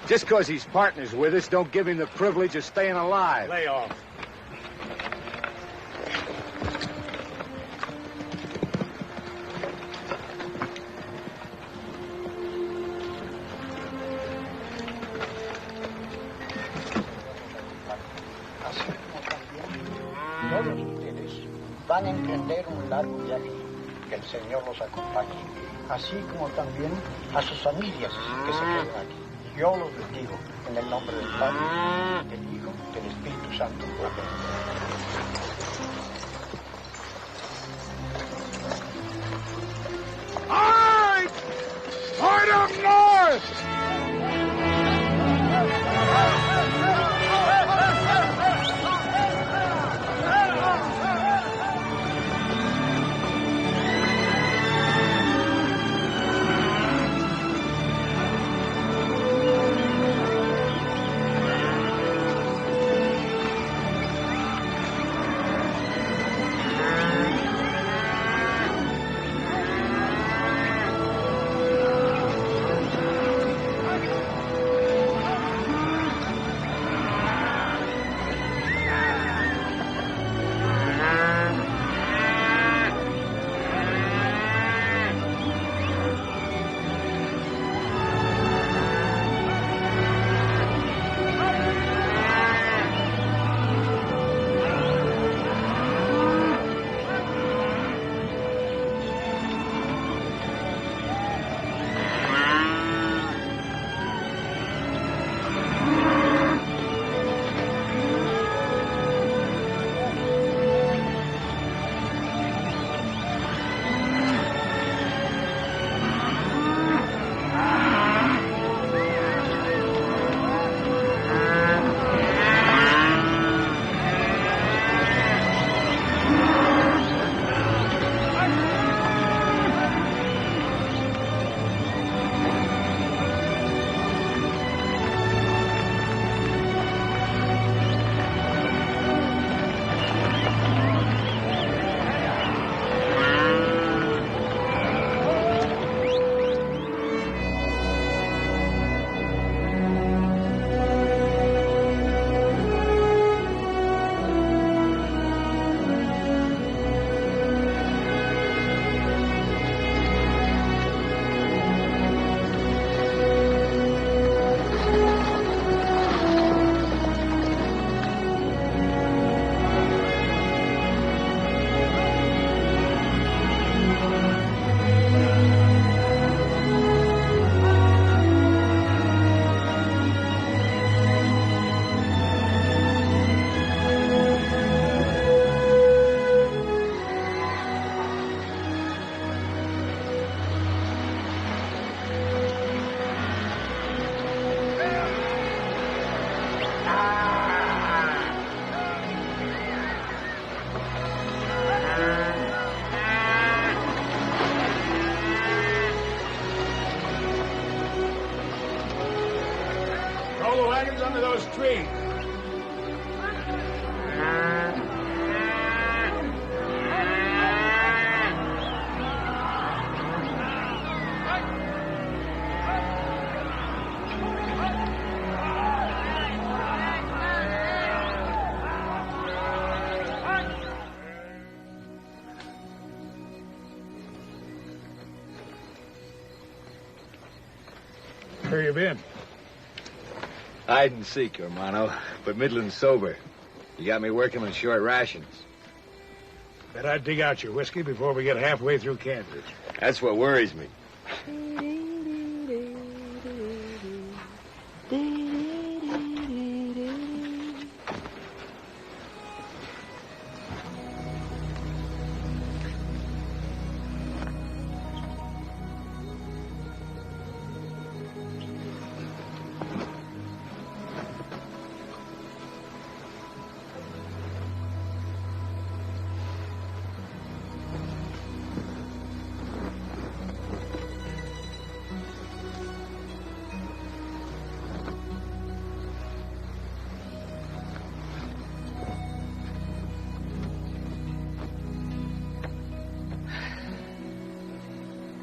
Just because he's partners with us, don't give him the privilege of staying alive. Lay off. Todos ustedes van a emprender un largo viaje. Que el Señor los acompañe. Así como también a sus familias que se queden aquí. Yo los bendigo en el nombre del Padre, del Hijo, del Espíritu Santo. Amén. All right! Point up north! wagons under those trees. Where you been? Hide and seek, hermano, but middling sober. You got me working on short rations. Bet I'd dig out your whiskey before we get halfway through Kansas. That's what worries me.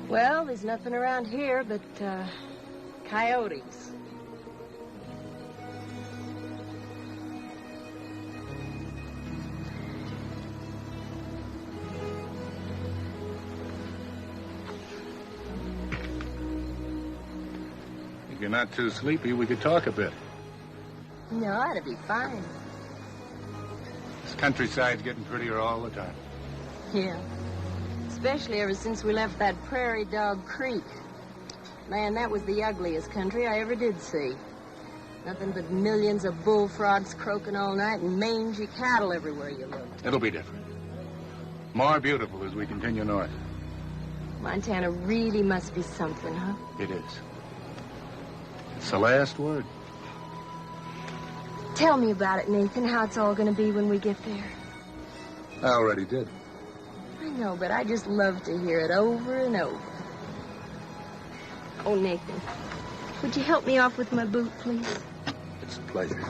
Well, there's nothing around here but, coyotes. If you're not too sleepy, we could talk a bit. No, that'd be fine. This countryside's getting prettier all the time. Yeah. Especially ever since we left that Prairie Dog Creek. Man, that was the ugliest country I ever did see. Nothing but millions of bullfrogs croaking all night and mangy cattle everywhere you looked. It'll be different. More beautiful as we continue north. Montana really must be something, huh? It is. It's the last word. Tell me about it, Nathan, how it's all going to be when we get there. I already did. I know, but I just love to hear it over and over. Oh, Nathan, would you help me off with my boot, please? It's a pleasure.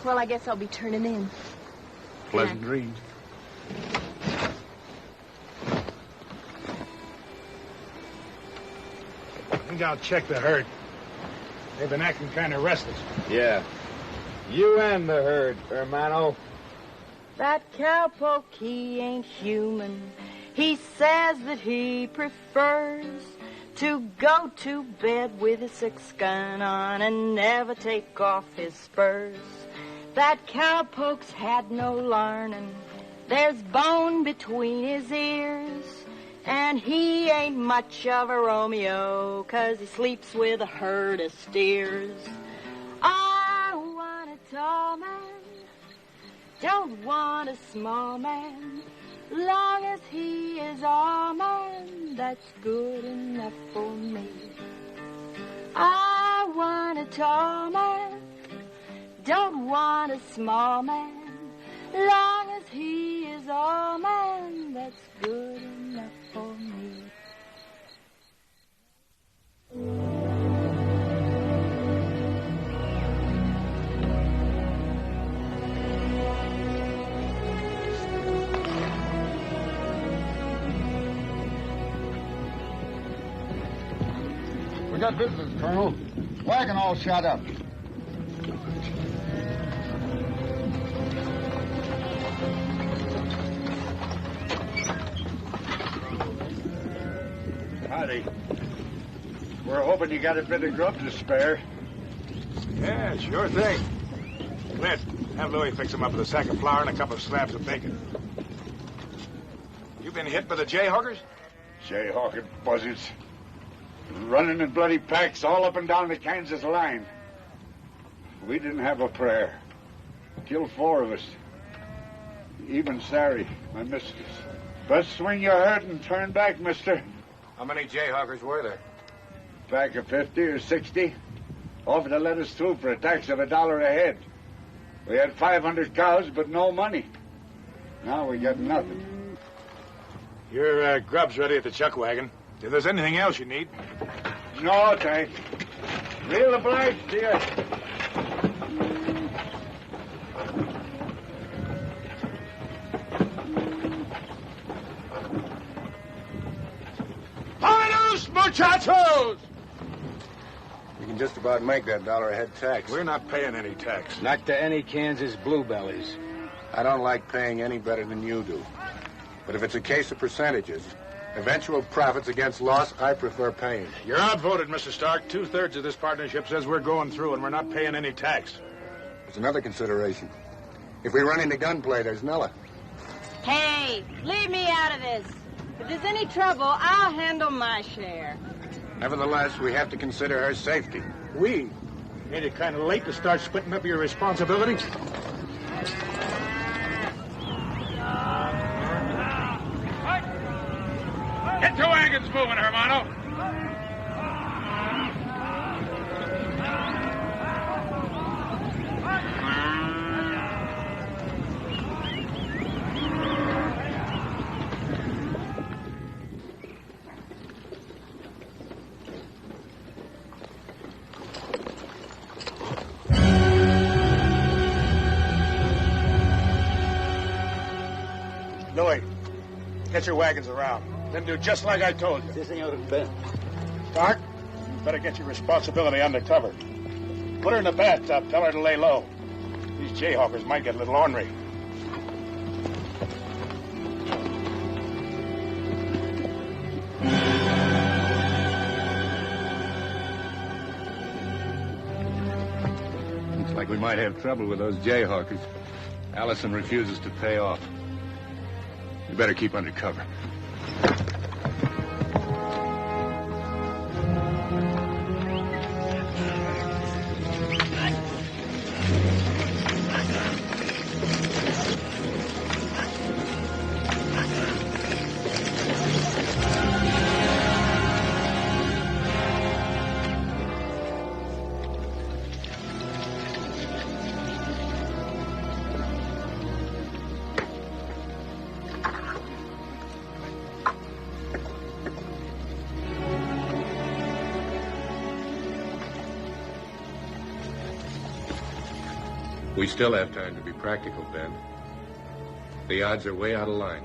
Well, I guess I'll be turning in. Pleasant dreams. I think I'll check the herd. They've been acting kind of restless. Yeah. You and the herd, hermano. That cowpoke, he ain't human. He says that he prefers to go to bed with a 6-gun on and never take off his spurs. That cowpoke's had no learning. There's bone between his ears. And he ain't much of a Romeo, 'cause he sleeps with a herd of steers. I want a tall man, don't want a small man. Long as he is all man, that's good enough for me. I want a tall man, don't want a small man. Long as he is all man, that's good enough for me. We got visitors, Colonel. Wagon all shot up. Howdy. We're hoping you got a bit of grub to spare. Yeah, sure thing. Clint, have Louie fix him up with a sack of flour and a couple of slabs of bacon. You been hit by the Jayhawkers? Jayhawker buzzards. Running in bloody packs all up and down the Kansas line. We didn't have a prayer. Killed 4 of us. Even Sari, my mistress. Best swing your herd and turn back, mister. How many Jayhawkers were there? Pack of 50 or 60. Offered to let us through for a tax of $1 a head. We had 500 cows, but no money. Now we got nothing. Your grub's ready at the chuck wagon. If there's anything else you need. No, thanks. Real obliged to you. can just about make that dollar a head tax. We're not paying any tax. Not to any Kansas bluebellies. I don't like paying any better than you do. But if it's a case of percentages, eventual profits against loss, I prefer paying. You're outvoted, Mr. Stark. 2/3 of this partnership says we're going through and we're not paying any tax. There's another consideration. If we run into gunplay, there's Nella. Hey, leave me out of this. If there's any trouble, I'll handle my share. Nevertheless, we have to consider her safety. We? Ain't it kind of late to start splitting up your responsibilities? Get your wagons moving, Hermano. Louis, get your wagons around. Then do just like I told you. Si, Senor Ben. Stark, you better get your responsibility undercover. Put her in the bathtub. Tell her to lay low. These Jayhawkers might get a little ornery. Looks like we might have trouble with those Jayhawkers. Allison refuses to pay off. You better keep under cover. We still have time to be practical, Ben. The odds are way out of line.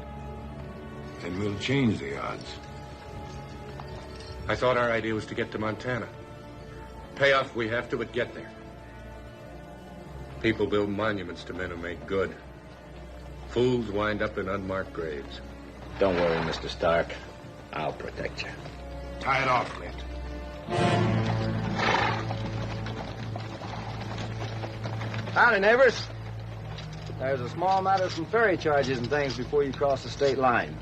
And we'll change the odds. I thought our idea was to get to Montana. Pay off we have to, but get there. People build monuments to men who make good. Fools wind up in unmarked graves. Don't worry, Mr. Stark. I'll protect you. Tie it off, Clint. Howdy, neighbors. There's a small matter of some ferry charges and things before you cross the state line.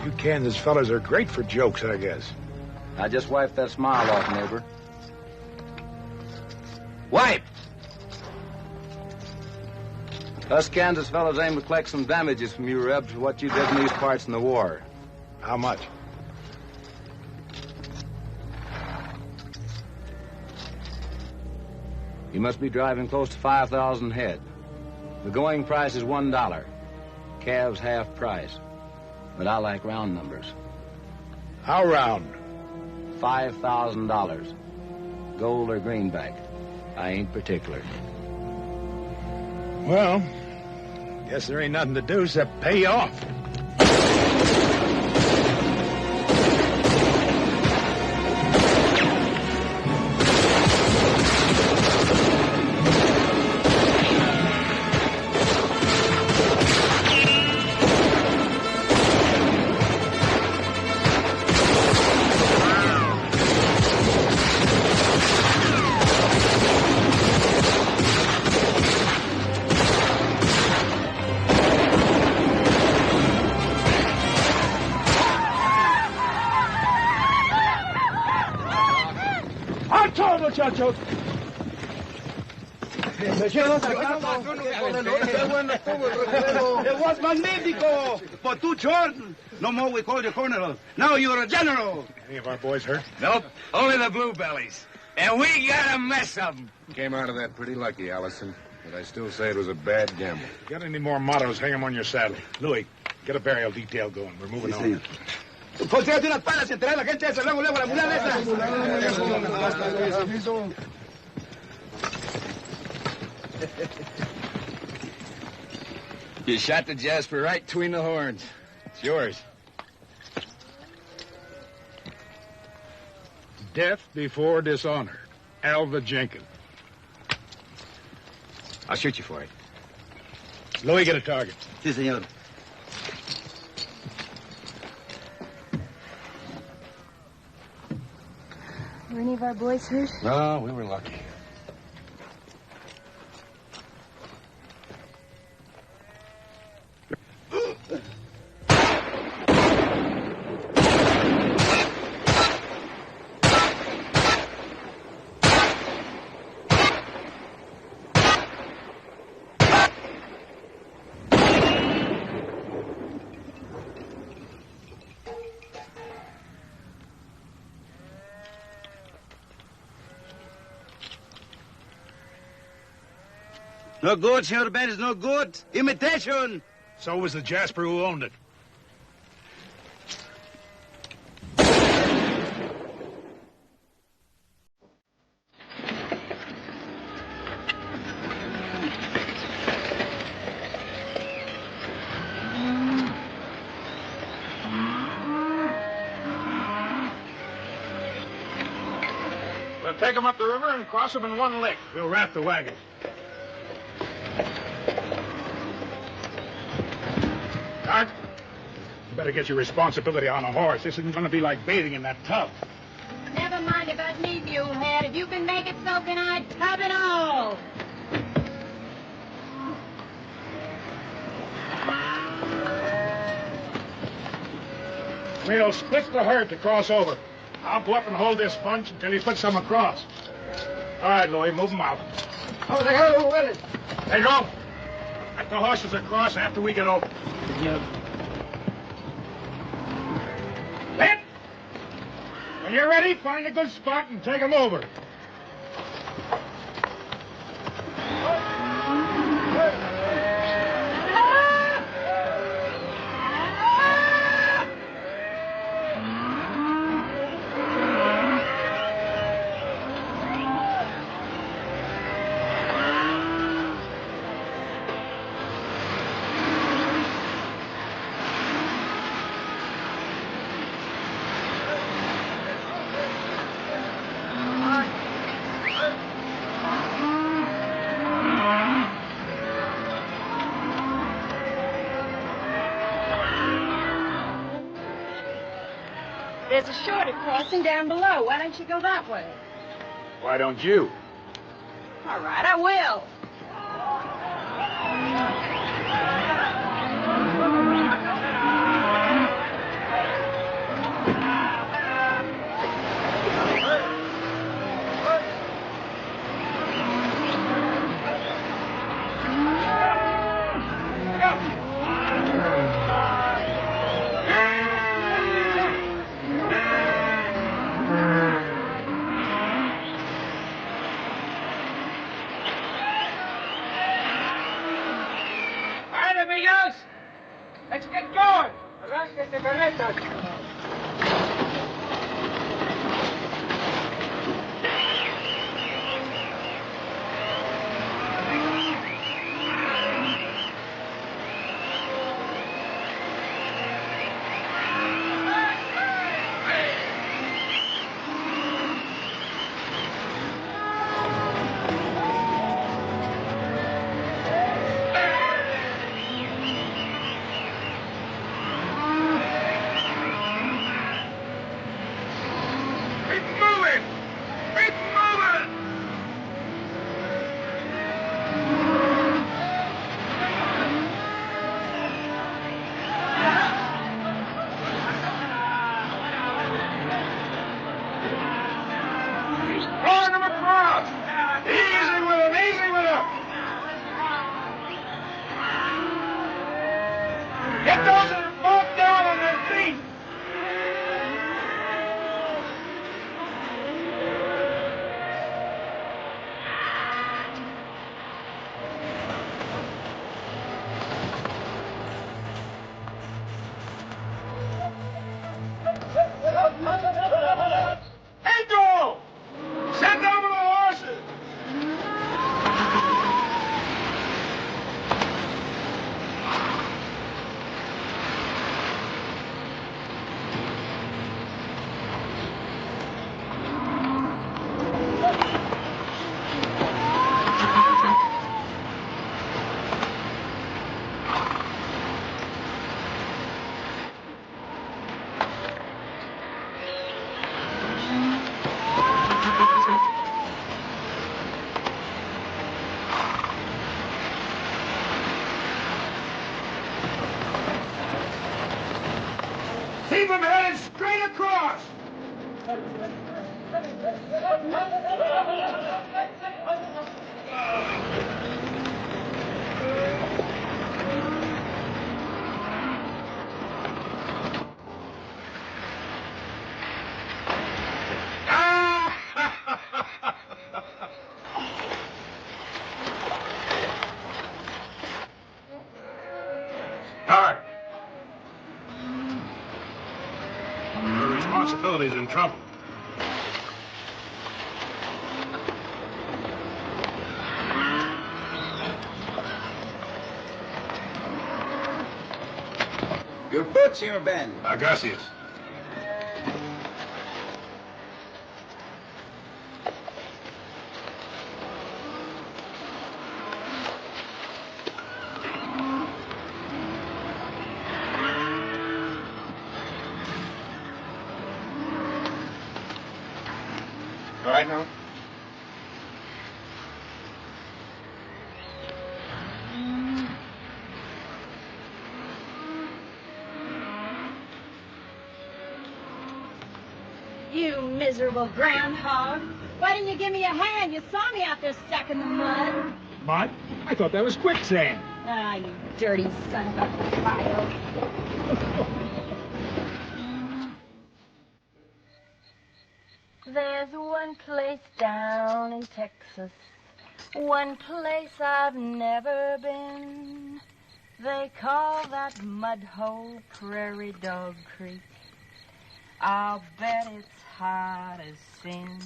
You Kansas fellas are great for jokes, I guess. I just wiped that smile off, neighbor. Wipe! Us Kansas fellas aim to collect some damages from you, Rebs, for what you did in these parts in the war. How much? You must be driving close to 5,000 head. The going price is $1. Calves half price. But I like round numbers. How round? $5,000. Gold or greenback. I ain't particular. Well, guess there ain't nothing to do except pay off. Muchachos. It was magnifico, but too short. No more we call you colonel. Now you're a general. Any of our boys hurt? Nope, only the bluebellies. And we got a mess of them. Came out of that pretty lucky, Allison. But I still say it was a bad gamble. Got any more mottos, hang them on your saddle. Louis, get a burial detail going. We're moving on. Consérate unas palas y enterrar a la gente esa, luego la mulada esa. You shot the Jasper right between the horns. It's yours. Death before dishonor. Alva Jenkins. I'll shoot you for it. Louis, get a target. Si, senor. Were any of our boys hurt? No, we were lucky. No good, Senor Ben, is no good. Imitation. So was the Jasper who owned it. We'll take them up the river and cross them in one lick. We'll raft the wagon. Doc, you better get your responsibility on a horse. This isn't going to be like bathing in that tub. Never mind about me, mulehead. If you can make it, so can I. Tub and all. We'll split the herd to cross over. I'll go up and hold this bunch until you put some across. All right, Louis, move them out. Oh, the hell who will it? They go. Let the horses across after we get over. Let. When you're ready, find a good spot and take them over. There's a shorter crossing down below. Why don't you go that way? Why don't you? All right, I will. Let's get going. Arranquen de carretas. Responsibility's in trouble. Your foot, Senor Ben. Gracias. All right now? You miserable groundhog. Why didn't you give me a hand? You saw me out there stuck in the mud. Mud? I thought that was quicksand. Ah, you dirty son of a file. There's one place down in Texas, one place I've never been. They call that mud hole Prairie Dog Creek. I'll bet it's hot as sin.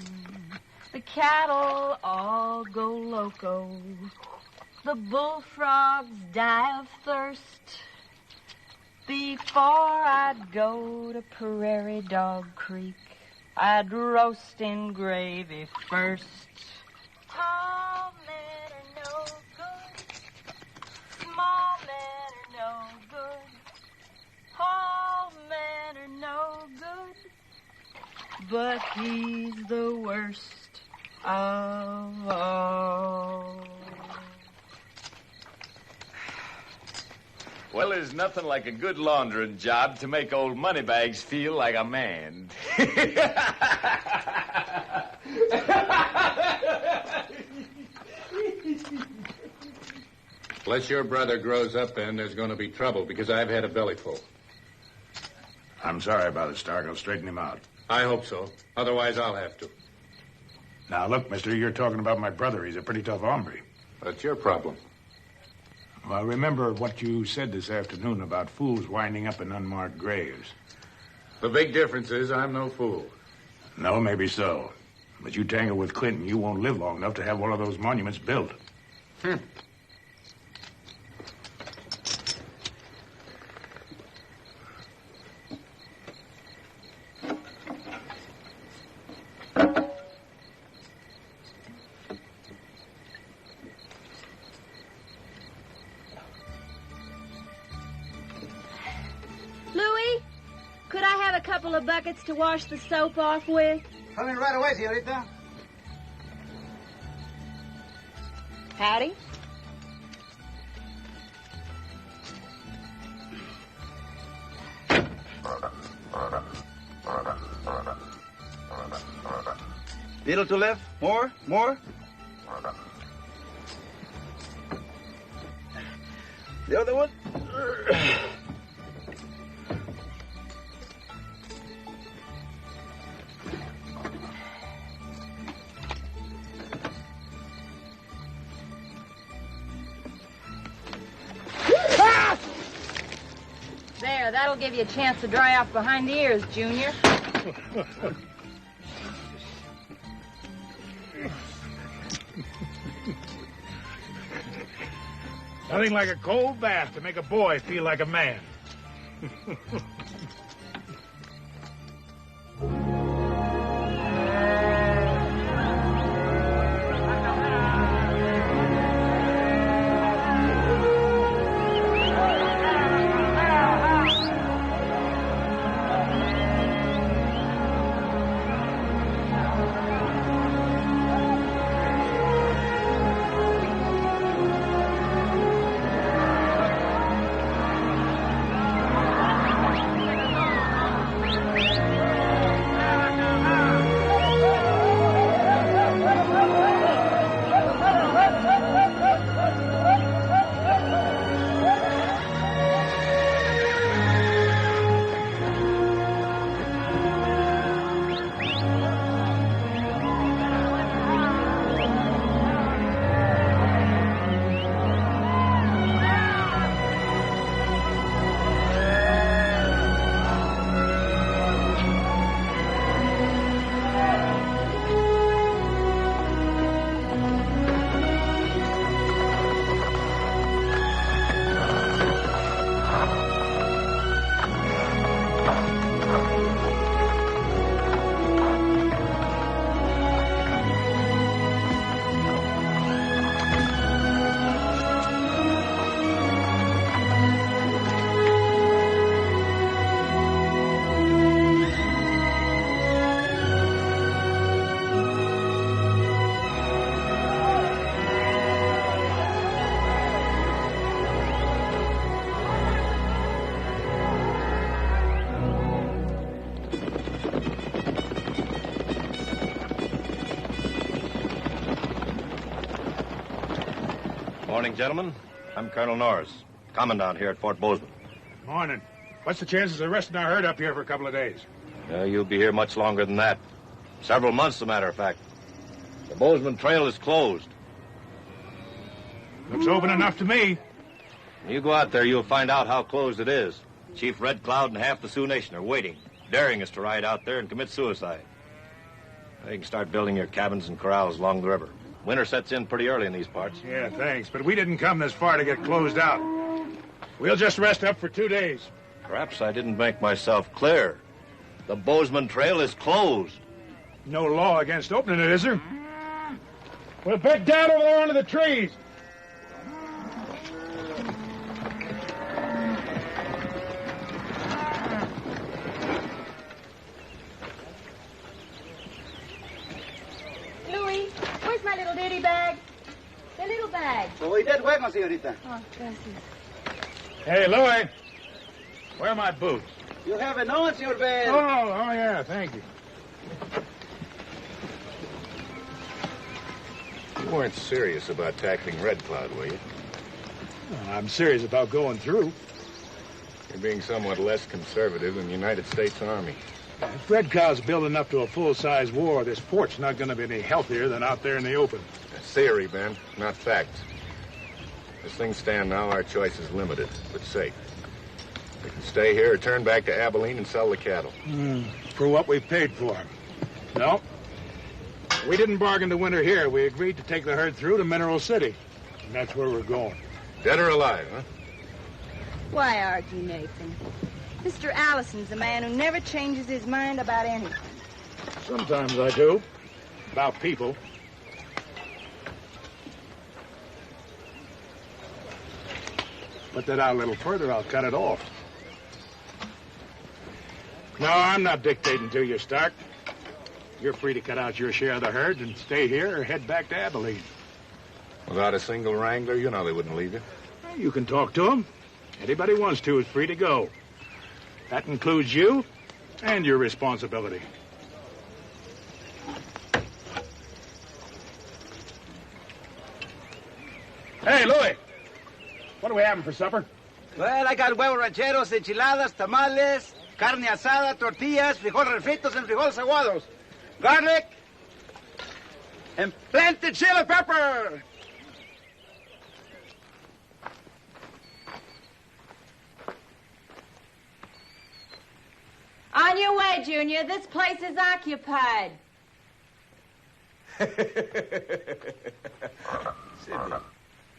The cattle all go loco. The bullfrogs die of thirst. Before I'd go to Prairie Dog Creek, I'd roast in gravy first. Tall men are no good. Small men are no good. All men are no good. But he's the worst of all. Well, there's nothing like a good laundering job to make old Moneybags feel like a man. Unless your brother grows up, Ben, there's going to be trouble because I've had a bellyful. I'm sorry about it, Stark. I'll straighten him out. I hope so. Otherwise, I'll have to. Now, look, mister, you're talking about my brother. He's a pretty tough hombre. That's your problem. Well, remember what you said this afternoon about fools winding up in unmarked graves. The big difference is I'm no fool. No, maybe so. But you tangle with Clinton, you won't live long enough to have one of those monuments built. Of buckets to wash the soap off with? Coming right away, señorita. Howdy. Little to left. More. The other one. There, that'll give you a chance to dry off behind the ears, Junior. Nothing like a cold bath to make a boy feel like a man. Morning, gentlemen. I'm Colonel Norris, commandant here at Fort Bozeman. Morning. What's the chances of resting our herd up here for a couple of days? You'll be here much longer than that. Several months, as a matter of fact. The Bozeman Trail is closed. Looks open enough to me. When you go out there, you'll find out how closed it is. Chief Red Cloud and half the Sioux Nation are waiting, daring us to ride out there and commit suicide. You can start building your cabins and corrals along the river. Winter sets in pretty early in these parts. Yeah, thanks, but we didn't come this far to get closed out. We'll just rest up for 2 days. Perhaps I didn't make myself clear. The Bozeman Trail is closed. No law against opening it, is there? We'll bed down over there under the trees. Louis, where's my little ditty bag? The little bag. Voy del wagon, señorita. Oh, gracias. Hey, Louis. Where are my boots? You have it on, Senor Ben. Oh, yeah, thank you. You weren't serious about tackling Red Cloud, were you? I'm serious about going through. You're being somewhat less conservative than the United States Army. If Red Cloud's building up to a full-size war, this fort's not going to be any healthier than out there in the open. That's theory, Ben, not facts. As things stand now, our choice is limited, but safe. We can stay here or turn back to Abilene and sell the cattle. For what we paid for them. No. We didn't bargain to winter here. We agreed to take the herd through to Mineral City. And that's where we're going. Dead or alive, huh? Why argue, Nathan? Mr. Allison's a man who never changes his mind about anything. Sometimes I do. About people. Put that out a little further, I'll cut it off. No, I'm not dictating to you, Stark. You're free to cut out your share of the herd and stay here or head back to Abilene. Without a single wrangler, you know they wouldn't leave you. You can talk to them. Anybody wants to is free to go. That includes you and your responsibility. Hey, Louis. What are we having for supper? Well, I got huevos rancheros, enchiladas, tamales, carne asada, tortillas, frijol refritos, and frijoles aguados. Garlic, and plenty chili pepper. On your way, Junior. This place is occupied. Sidney,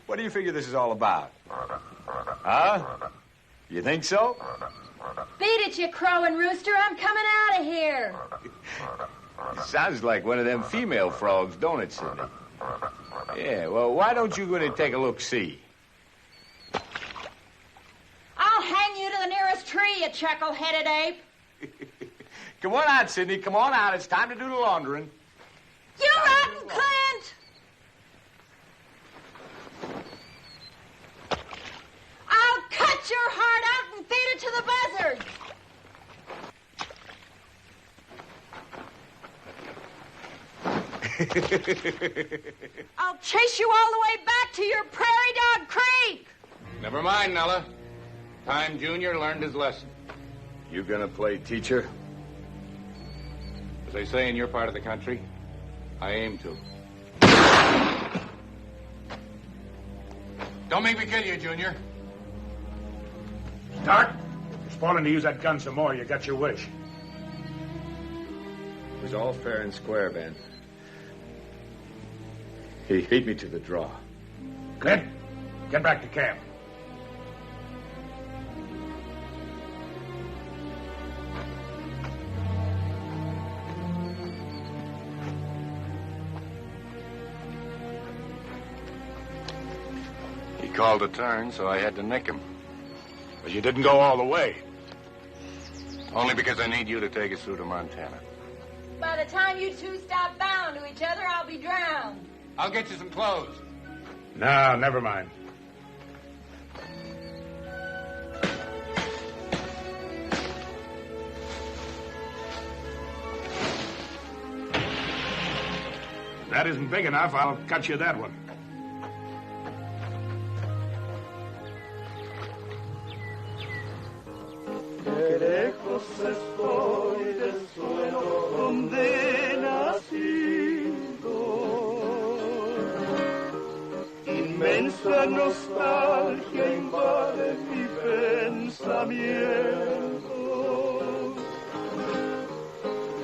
what do you figure this is all about? Huh? You think so? Beat it, you crowing rooster. I'm coming out of here. Sounds like one of them female frogs, don't it, Sidney? Yeah, well, why don't you go and take a look-see? I'll hang you to the nearest tree, you chuckle-headed ape. Come on out, Sidney. Come on out. It's time to do the laundering. You rotten Clint! I'll cut your heart out and feed it to the buzzards. I'll chase you all the way back to your Prairie Dog Creek. Never mind, Nella. Time Junior learned his lesson. You gonna play teacher? As they say in your part of the country, I aim to. Don't make me kill you, Junior. Stark, you're spoiling to use that gun some more. You got your wish. It was all fair and square, Ben. He beat me to the draw. Clint, get back to camp. He called a turn, so I had to nick him. But you didn't go all the way. Only because I need you to take us through to Montana. By the time you two stop bound to each other, I'll be drowned. I'll get you some clothes. No, never mind. If that isn't big enough, I'll cut you that one. que lejos estoy del suelo donde he nacido. Inmensa nostalgia invade mi pensamiento.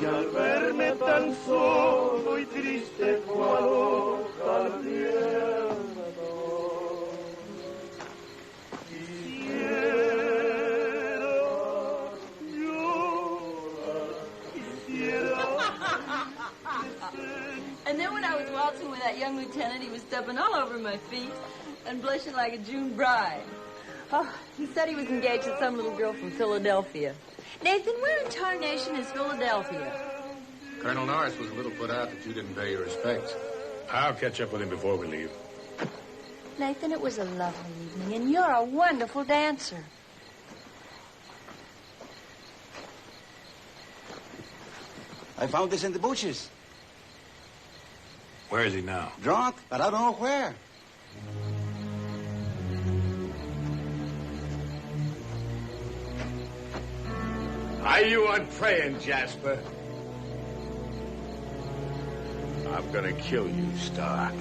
Y al verme tan solo y triste cual hoja al viento, And then when I was waltzing with that young lieutenant, he was stepping all over my feet and blushing like a June bride. Oh, he said he was engaged to some little girl from Philadelphia. Nathan, where in tarnation is Philadelphia? Colonel Norris was a little put out that you didn't pay your respects. I'll catch up with him before we leave. Nathan, it was a lovely evening, and you're a wonderful dancer. I found this in the bushes. Where is he now? Drunk, but I don't know where. Are you on praying, Jasper? I'm gonna kill you, Stark.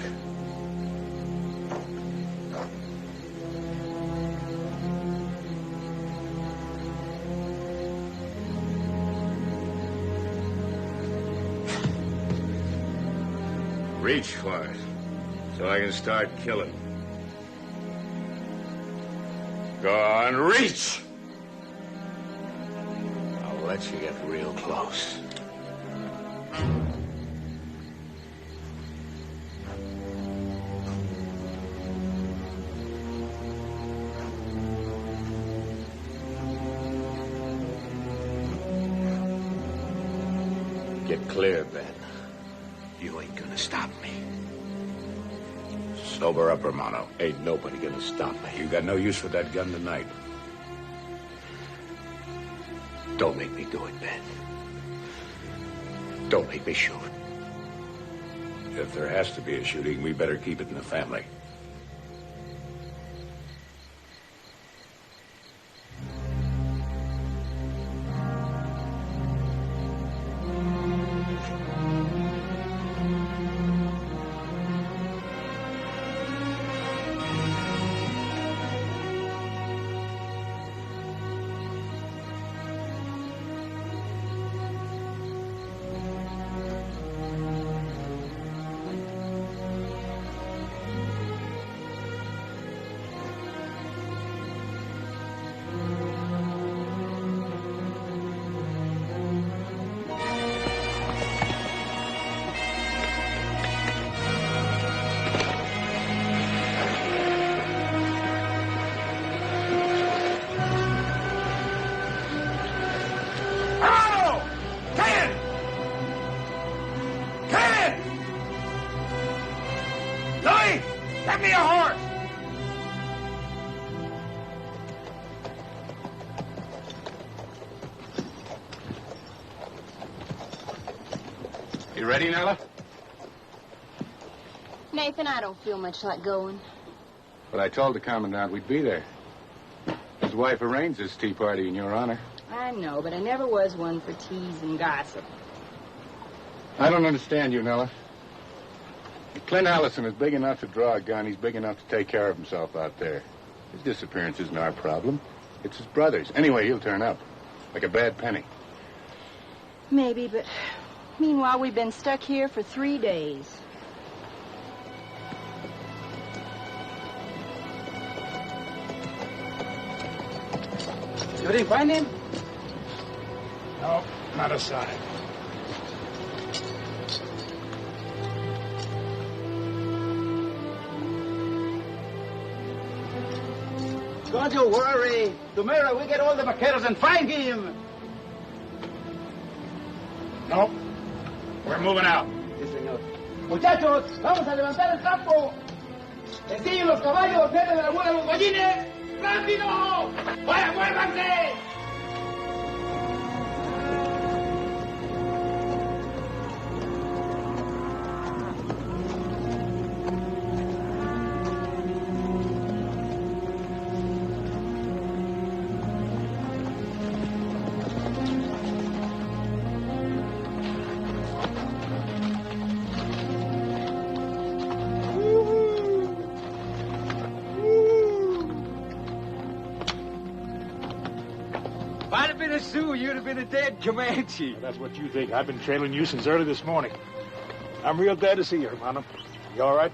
Reach for it, so I can start killing. Go on, reach! I'll let you get real close. Get clear, Ben. You ain't gonna stop me. Sober up, Romano. Ain't nobody gonna stop me. You got no use for that gun tonight. Don't make me do it, Ben. Don't make me shoot. If there has to be a shooting, we better keep it in the family. You ready, Nella? Nathan, I don't feel much like going. But I told the commandant we'd be there. His wife arranged this tea party in your honor. I know, but I never was one for tease and gossip. I don't understand you, Nella. If Clint Allison is big enough to draw a gun, he's big enough to take care of himself out there. His disappearance isn't our problem. It's his brother's. Anyway, he'll turn up. Like a bad penny. Maybe, but meanwhile, we've been stuck here for 3 days. You didn't find him? No, not a sign. Don't you worry. Tomorrow we get all the vaqueros and find him. No. We're moving out. Sí, señor. Muchachos, vamos a levantar el campo. Ensillen los caballos, meten de la muela los gallines. ¡Rápido! ¡Vaya, muévanse! Sioux, you'd have been a dead Comanche. Well, that's what you think. I've been trailing you since early this morning. I'm real glad to see you, hermano. You all right?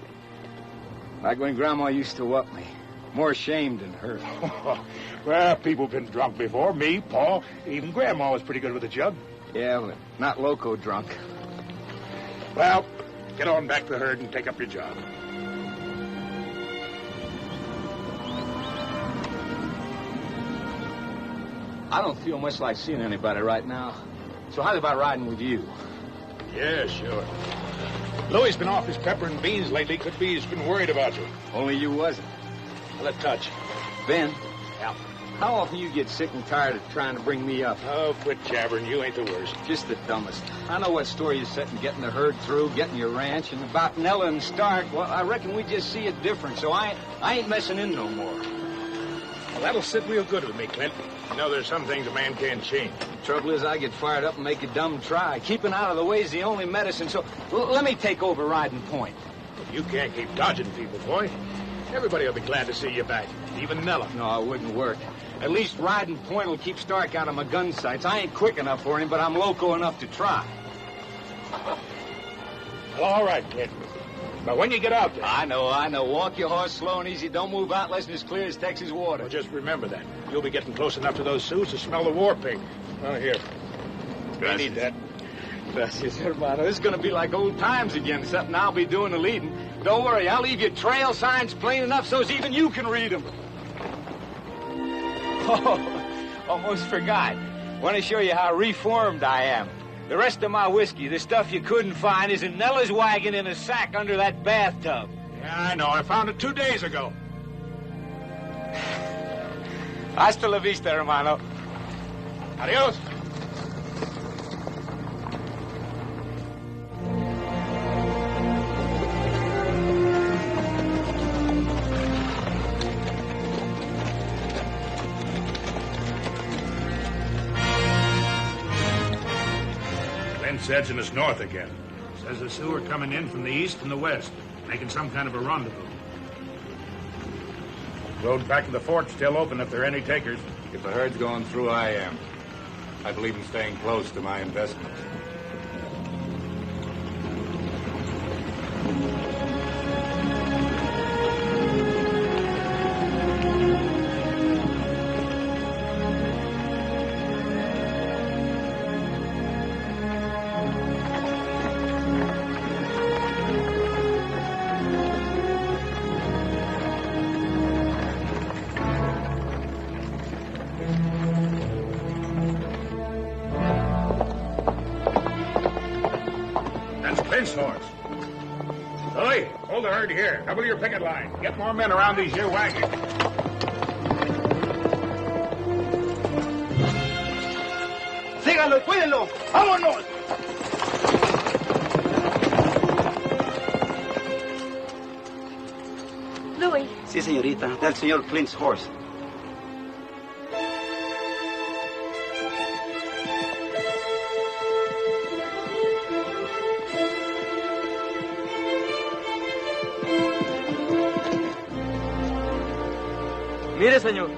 Like when Grandma used to whoop me. More ashamed than hurt. Well, people have been drunk before. Me, Paul, even Grandma was pretty good with a jug. Yeah, but not loco drunk. Well, get on back to the herd and take up your job. I don't feel much like seeing anybody right now. So how about riding with you? Yeah, sure. Louie's been off his pepper and beans lately. Could be he's been worried about you. Only you wasn't. Well, a touch. Ben? Yeah. How often you get sick and tired of trying to bring me up? Oh, quit jabbering. You ain't the worst. Just the dumbest. I know what story you're setting, getting the herd through, getting your ranch, and about Nella and Stark. Well, I reckon we just see it different, so I ain't messing in no more. Well, that'll sit real good with me, Clint. You know, there's some things a man can't change. The trouble is, I get fired up and make a dumb try. Keeping out of the way is the only medicine, so let me take over riding point. You can't keep dodging people, boy. Everybody will be glad to see you back, even Nella. No, it wouldn't work. At least riding point will keep Stark out of my gun sights. I ain't quick enough for him, but I'm loco enough to try. Well, all right, Clint. But when you get out there... I know. Walk your horse slow and easy. Don't move out unless it's clear as Texas water. Well, just remember that. You'll be getting close enough to those Sioux to smell the war pig. Oh, here. I need that. Gracias, hermano. This is going to be like old times again, except I'll be doing the leading. Don't worry, I'll leave you trail signs plain enough so even you can read them. Oh, almost forgot. Want to show you how reformed I am. The rest of my whiskey, the stuff you couldn't find, is in Nella's wagon in a sack under that bathtub. Yeah, I know. I found it 2 days ago. Hasta la vista, hermano. Adios. Clint's edging us north again. Says the Sioux are coming in from the east and the west, making some kind of a rendezvous. Road back to the fort's still open if there are any takers. If the herd's going through, I am. I believe in staying close to my investments. Here, double your picket line. Get more men around these here wagons. Síganlo, cuídenlo. ¡Vámonos! Louis. Sí, señorita. Del señor Clint's horse. Mire, señor.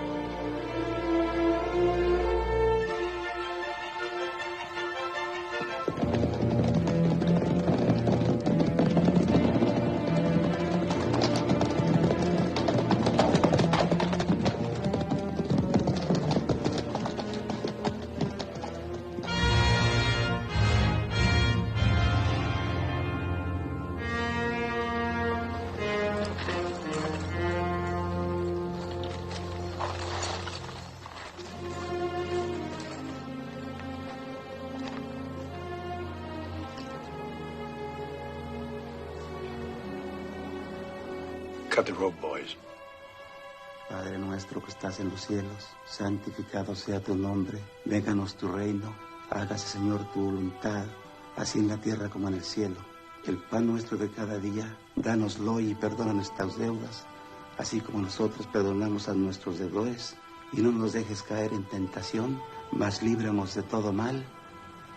Cut the rope, boys. Padre nuestro que estás en los cielos, santificado sea tu nombre. Vénganos tu reino. Hágase, Señor, tu voluntad, así en la tierra como en el cielo. El pan nuestro de cada día, dánoslo y perdona nuestras deudas, así como nosotros perdonamos a nuestros deudores. Y no nos dejes caer en tentación, mas líbranos de todo mal.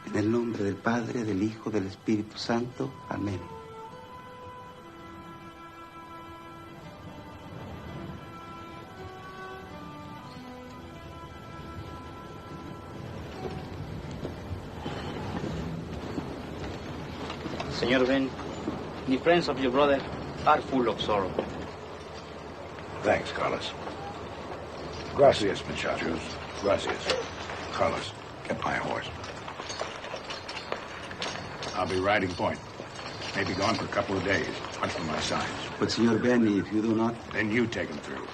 En el nombre del Padre, del Hijo, del Espíritu Santo. Amén. Señor Ben, the friends of your brother are full of sorrow. Thanks, Carlos. Gracias, muchachos. Gracias. Carlos, get my horse. I'll be riding point. Maybe gone for a couple of days. Watch for my signs. But, Senor Benny, if you do not... Then you take him through.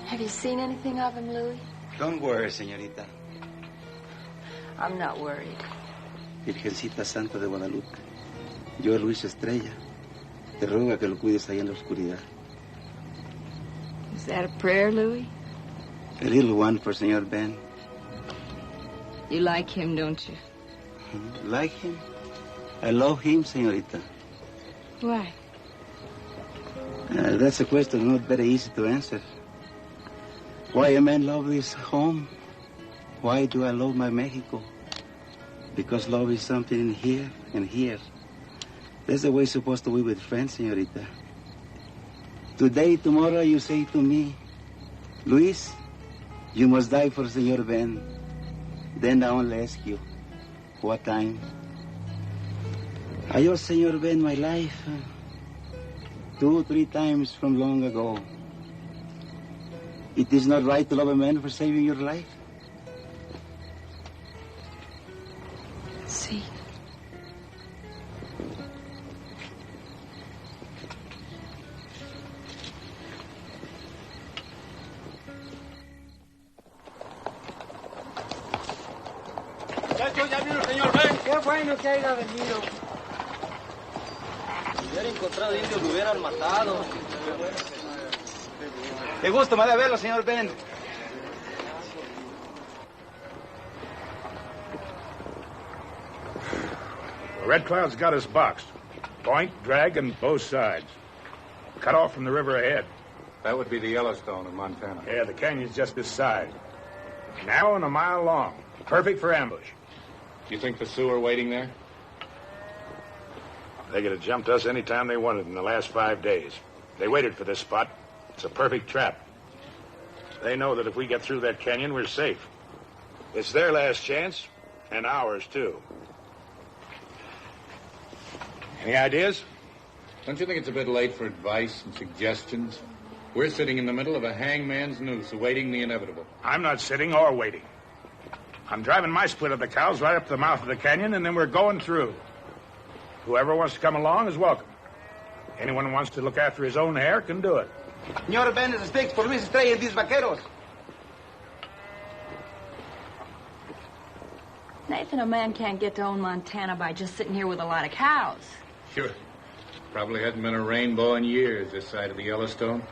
Have you seen anything of him, Louis? Don't worry, señorita. I'm not worried. Virgencita Santa de Guadalupe, yo, Luis Estrella, te ruego que lo cuides ahí en la oscuridad. Is that a prayer, Louis? A little one for Señor Ben. You like him, don't you? Like him? I love him, señorita. Why? That's a question not very easy to answer. Why a man love his home? Why do I love my Mexico? Because love is something in here and here. That's the way it's supposed to be with friends, señorita. Today, tomorrow, you say to me, Luis, you must die for Señor Ben. Then I only ask you, what time? I owe Señor Ben my life 2 or 3 times from long ago. It is not right to love a man for saving your life. Sí. Muchachos, ya vino el señor Ben. Qué bueno que haya venido. Si hubiera encontrado indios, lo hubieran matado. Qué gusto me da verlo, señor Ben. Red Cloud's got us boxed. Point, drag, and both sides. Cut off from the river ahead. That would be the Yellowstone in Montana. Yeah, the canyon's just this side. Narrow and a mile long. Perfect for ambush. You think the Sioux are waiting there? They could have jumped us any time they wanted in the last 5 days. They waited for this spot. It's a perfect trap. They know that if we get through that canyon, we're safe. It's their last chance, and ours, too. Any ideas? Don't you think it's a bit late for advice and suggestions? We're sitting in the middle of a hangman's noose, awaiting the inevitable. I'm not sitting or waiting. I'm driving my split of the cows right up to the mouth of the canyon, and then we're going through. Whoever wants to come along is welcome. Anyone who wants to look after his own hair can do it. Señor Ben is stakes for Luis Estrella and these vaqueros. Nathan, a man can't get to own Montana by just sitting here with a lot of cows. Sure. Probably hasn't been a rainbow in years this side of the Yellowstone.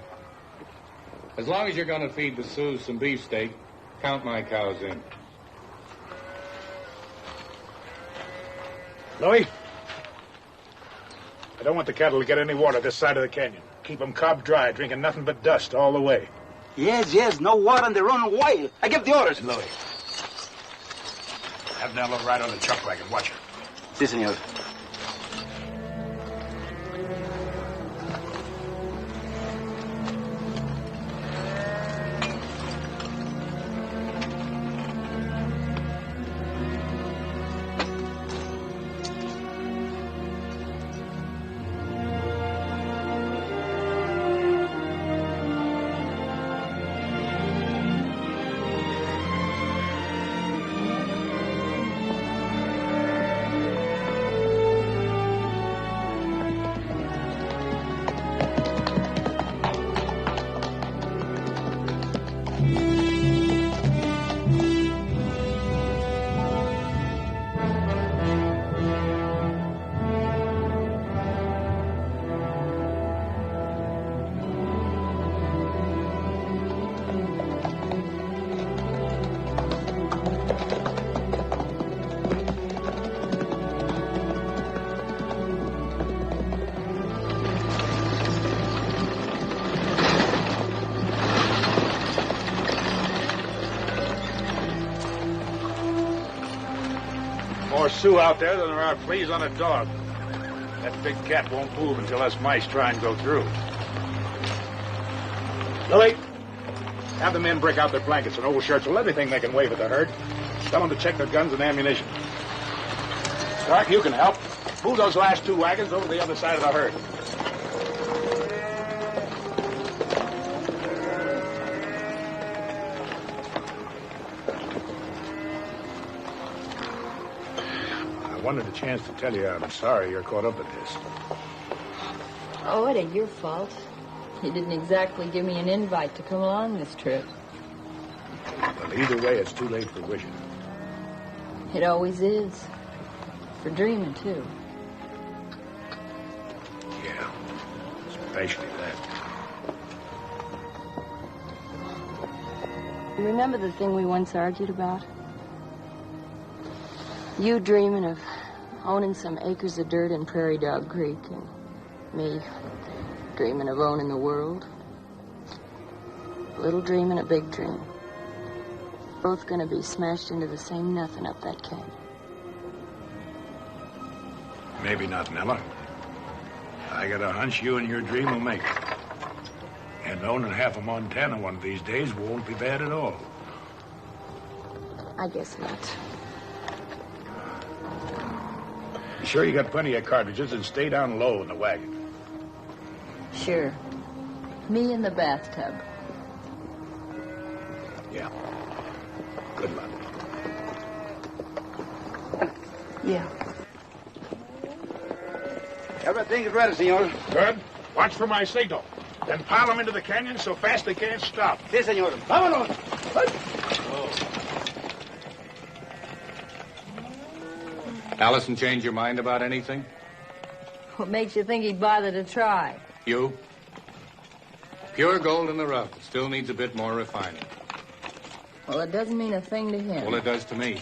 As long as you're going to feed the Sioux some beefsteak, count my cows in. Louis? I don't want the cattle to get any water this side of the canyon. Keep them cob dry, drinking nothing but dust all the way. Yes, no water and they're running wild. I give the orders. Louis. Have down look right on the chuck wagon. Watch her. Si, señor. Sioux out there than there are fleas on a dog. That big cat won't move until us mice try and go through. Lily, have the men break out their blankets and overshirts or everything they can wave at the herd. Tell them to check their guns and ammunition. Stark, you can help. Move those last 2 wagons over to the other side of the herd. I wanted a chance to tell you I'm sorry you're caught up in this. Oh, it ain't your fault. You didn't exactly give me an invite to come along this trip. Well, either way, it's too late for wishing. It always is. For dreaming, too. Yeah, especially that. Remember the thing we once argued about? You dreaming of owning some acres of dirt in Prairie Dog Creek, and me dreaming of owning the world. Little dream and a big dream. Both gonna be smashed into the same nothing up that canyon. Maybe not, Nella. I got a hunch you and your dream will make it. And owning half of Montana one of these days won't be bad at all. I guess not. You sure you got plenty of cartridges and stay down low in the wagon? Sure. Me in the bathtub. Yeah. Good luck. Yeah. Everything is ready, senor. Good. Watch for my signal. Then pile them into the canyon so fast they can't stop. Sí, senor. Vámonos. Allison change your mind about anything? What makes you think he'd bother to try? You? Pure gold in the rough. It still needs a bit more refining. Well, it doesn't mean a thing to him. Well, it does to me.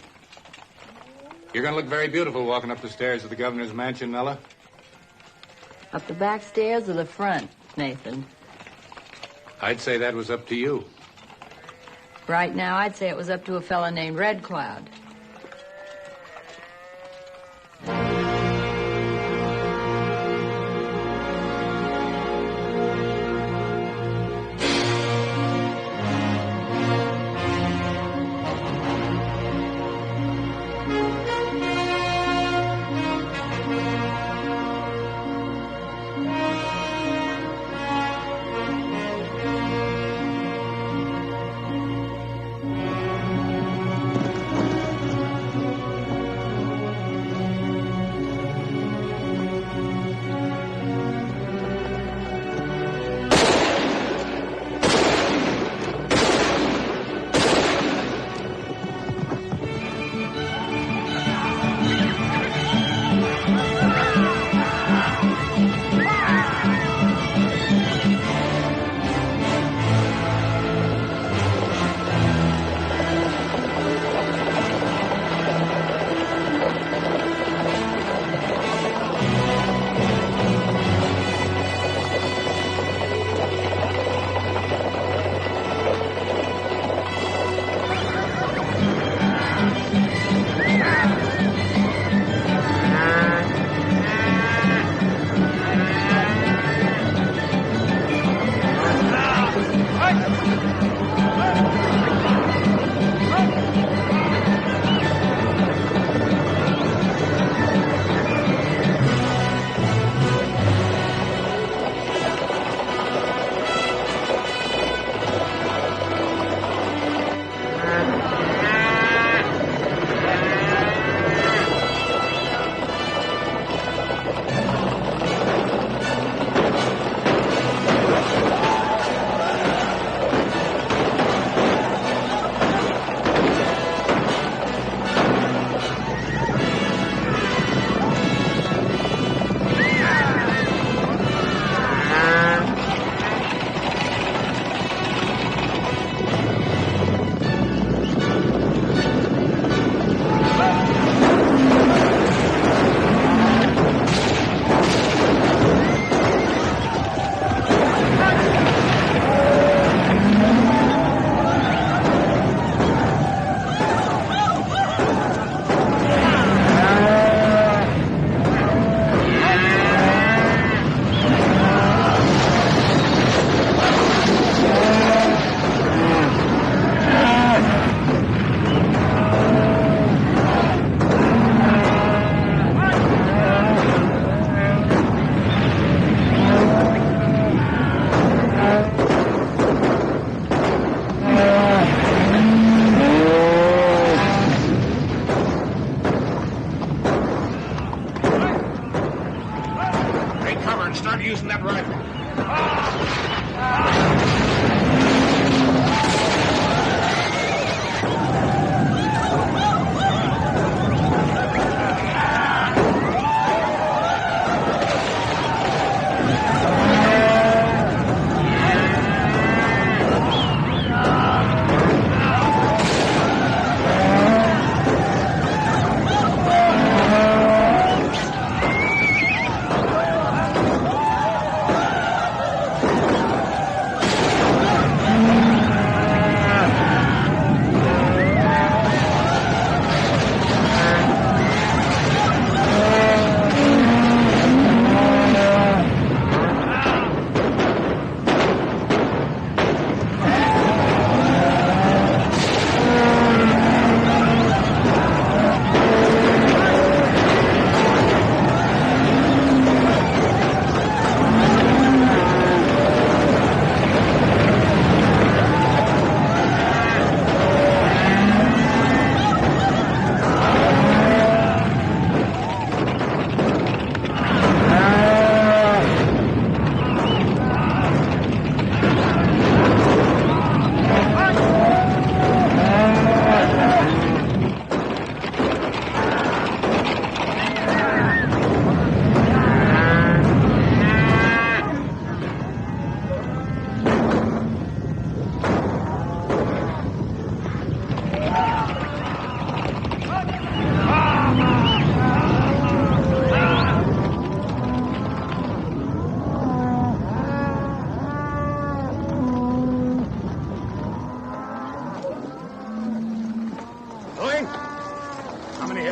You're going to look very beautiful walking up the stairs of the governor's mansion, Nella. Up the back stairs or the front, Nathan? I'd say that was up to you. Right now, I'd say it was up to a fella named Red Cloud. and start using that rifle.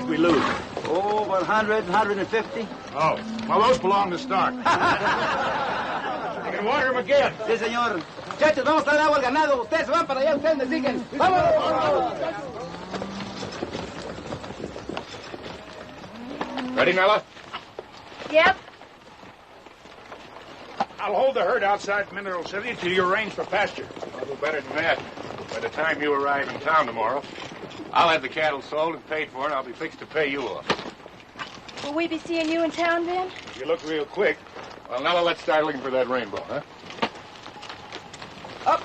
We lose? Oh, 100, 150. Oh, well, those belong to Stark. You can water him again. Sí, señor. Muchachos, vamos a dar agua al ganado. Ustedes van para allá, ustedes me siguen. ¡Vamos! Ready, Nella? Yep. I'll hold the herd outside Mineral City till you arrange for pasture. I'll do better than that. By the time you arrive in town tomorrow, I'll have the cattle sold and paid for, and I'll be fixed to pay you off. Will we be seeing you in town then? If you look real quick. Well, Nella, let's start looking for that rainbow, huh? Up.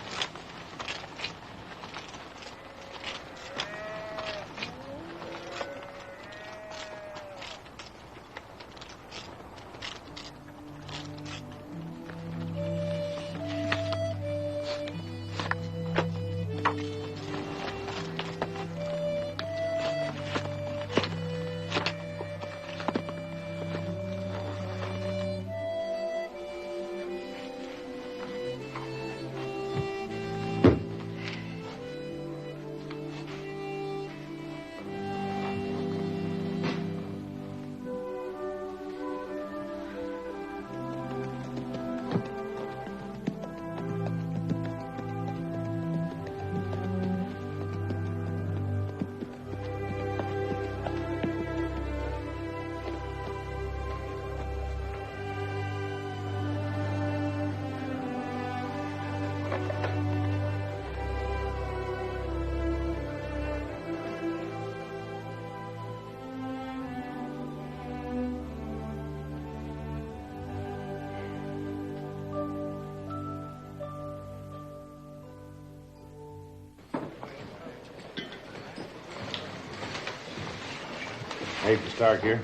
Hey, to Stark here.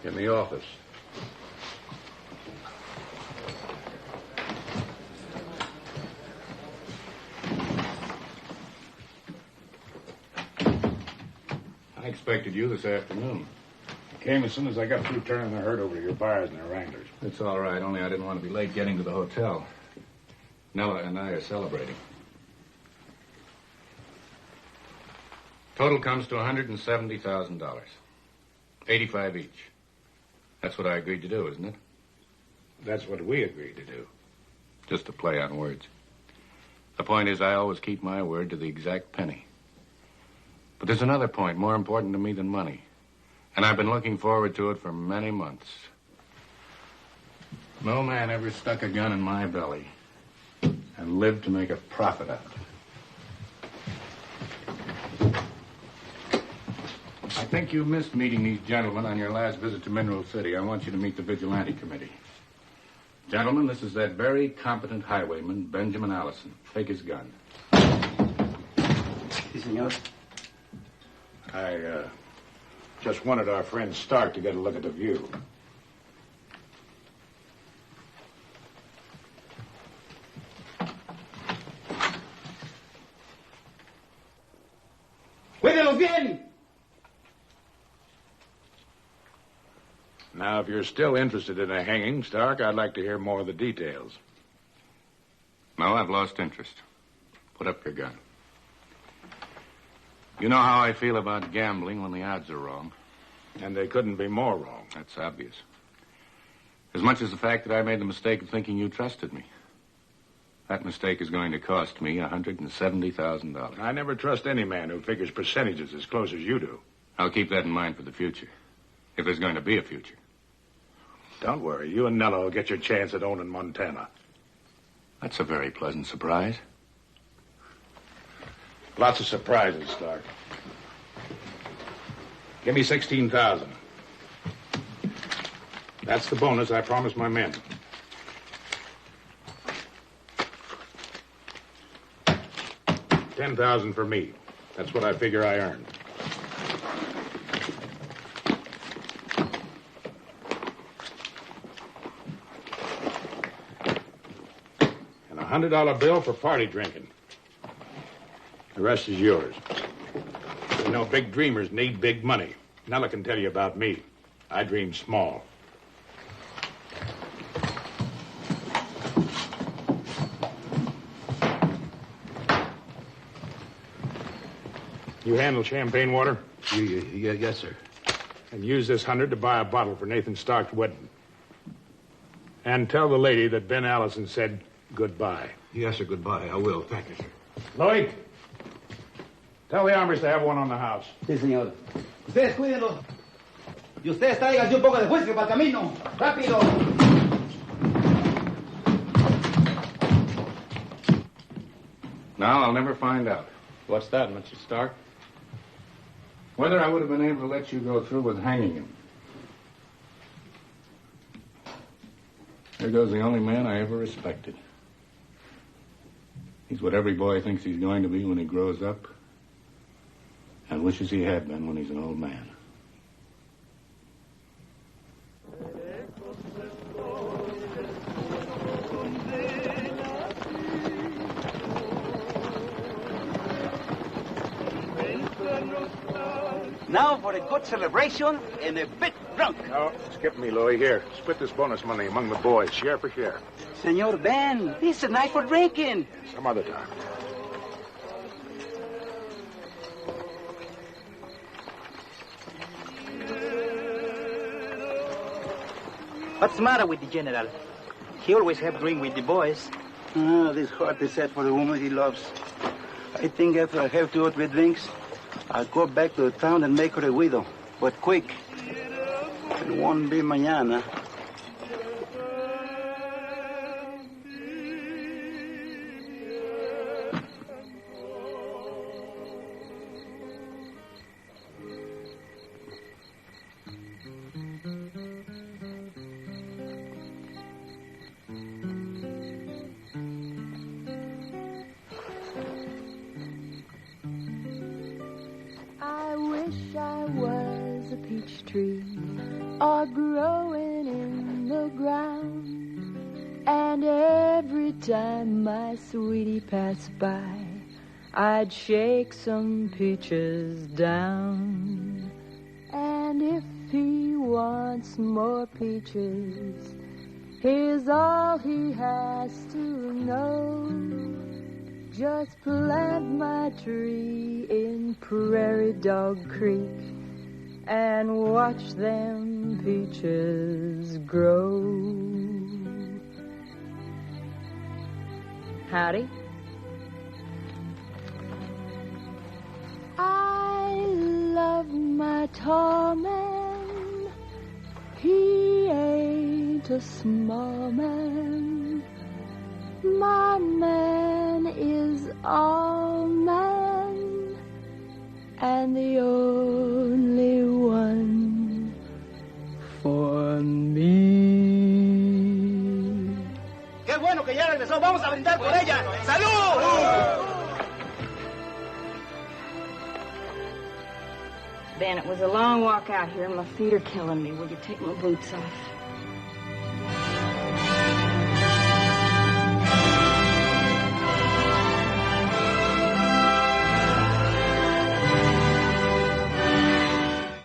In the office. I expected you this afternoon. I came as soon as I got through turning the herd over to your buyers and their wranglers. It's all right, only I didn't want to be late getting to the hotel. Nella and I are celebrating. Total comes to $170,000. 85 each. That's what I agreed to do, isn't it? That's what we agreed to do. Just a play on words. The point is, I always keep my word to the exact penny. But there's another point more important to me than money. And I've been looking forward to it for many months. No man ever stuck a gun in my belly and lived to make a profit out of it. I think you missed meeting these gentlemen on your last visit to Mineral City. I want you to meet the Vigilante Committee. Gentlemen, this is that very competent highwayman, Benjamin Allison. Take his gun. Sí, señor. I just wanted our friend Stark to get a look at the view. ¡Cuídenlos bien! Now, if you're still interested in a hanging, Stark, I'd like to hear more of the details. No, I've lost interest. Put up your gun. You know how I feel about gambling when the odds are wrong. And they couldn't be more wrong. That's obvious. As much as the fact that I made the mistake of thinking you trusted me. That mistake is going to cost me $170,000. I never trust any man who figures percentages as close as you do. I'll keep that in mind for the future. If there's going to be a future. Don't worry. You and Nello will get your chance at owning Montana. That's a very pleasant surprise. Lots of surprises, Stark. Give me $16,000. That's the bonus I promised my men. $10,000 for me. That's what I figure I earned. And a $100 bill for party drinking. The rest is yours. You know, big dreamers need big money. Nella can tell you about me. I dream small. You handle champagne water? Yes, sir. And use this 100 to buy a bottle for Nathan Stark's wedding. And tell the lady that Ben Allison said goodbye. Yes, sir, goodbye. I will. Thank you, sir. Lloyd, tell the armors to have one on the house. Sí, señor. Ustedes cuídenlo. Y ustedes tráiganse un poco de whisky para el camino. ¡Rápido! Now I'll never find out. What's that, Mr. Stark? Whether I would have been able to let you go through with hanging him. There goes the only man I ever respected. He's what every boy thinks he's going to be when he grows up, and wishes he had been when he's an old man. Now for a good celebration and a bit drunk. No, skip me, Louie. Here, split this bonus money among the boys, share for share. Senor Ben, this is a night for drinking. Some other time. What's the matter with the general? He always have drink with the boys. This heart is set for the woman he loves. I think after I have 2 or 3 drinks, I'll go back to the town and make her a widow. But quick. It won't be mañana. I wish I was a peach tree, or growing in the ground, and every time my sweetie passed by, I'd shake some peaches down. And if he wants more peaches, here's all he has to know. Just plant my tree in Prairie Dog Creek and watch them peaches grow. Howdy. I love my tall man. He ain't a small man. My man is all man, and the only one for me. que ya regresó. Vamos a brindar por ella. ¡Salud! Ben, it was a long walk out here, and my feet are killing me. Will you take my boots off?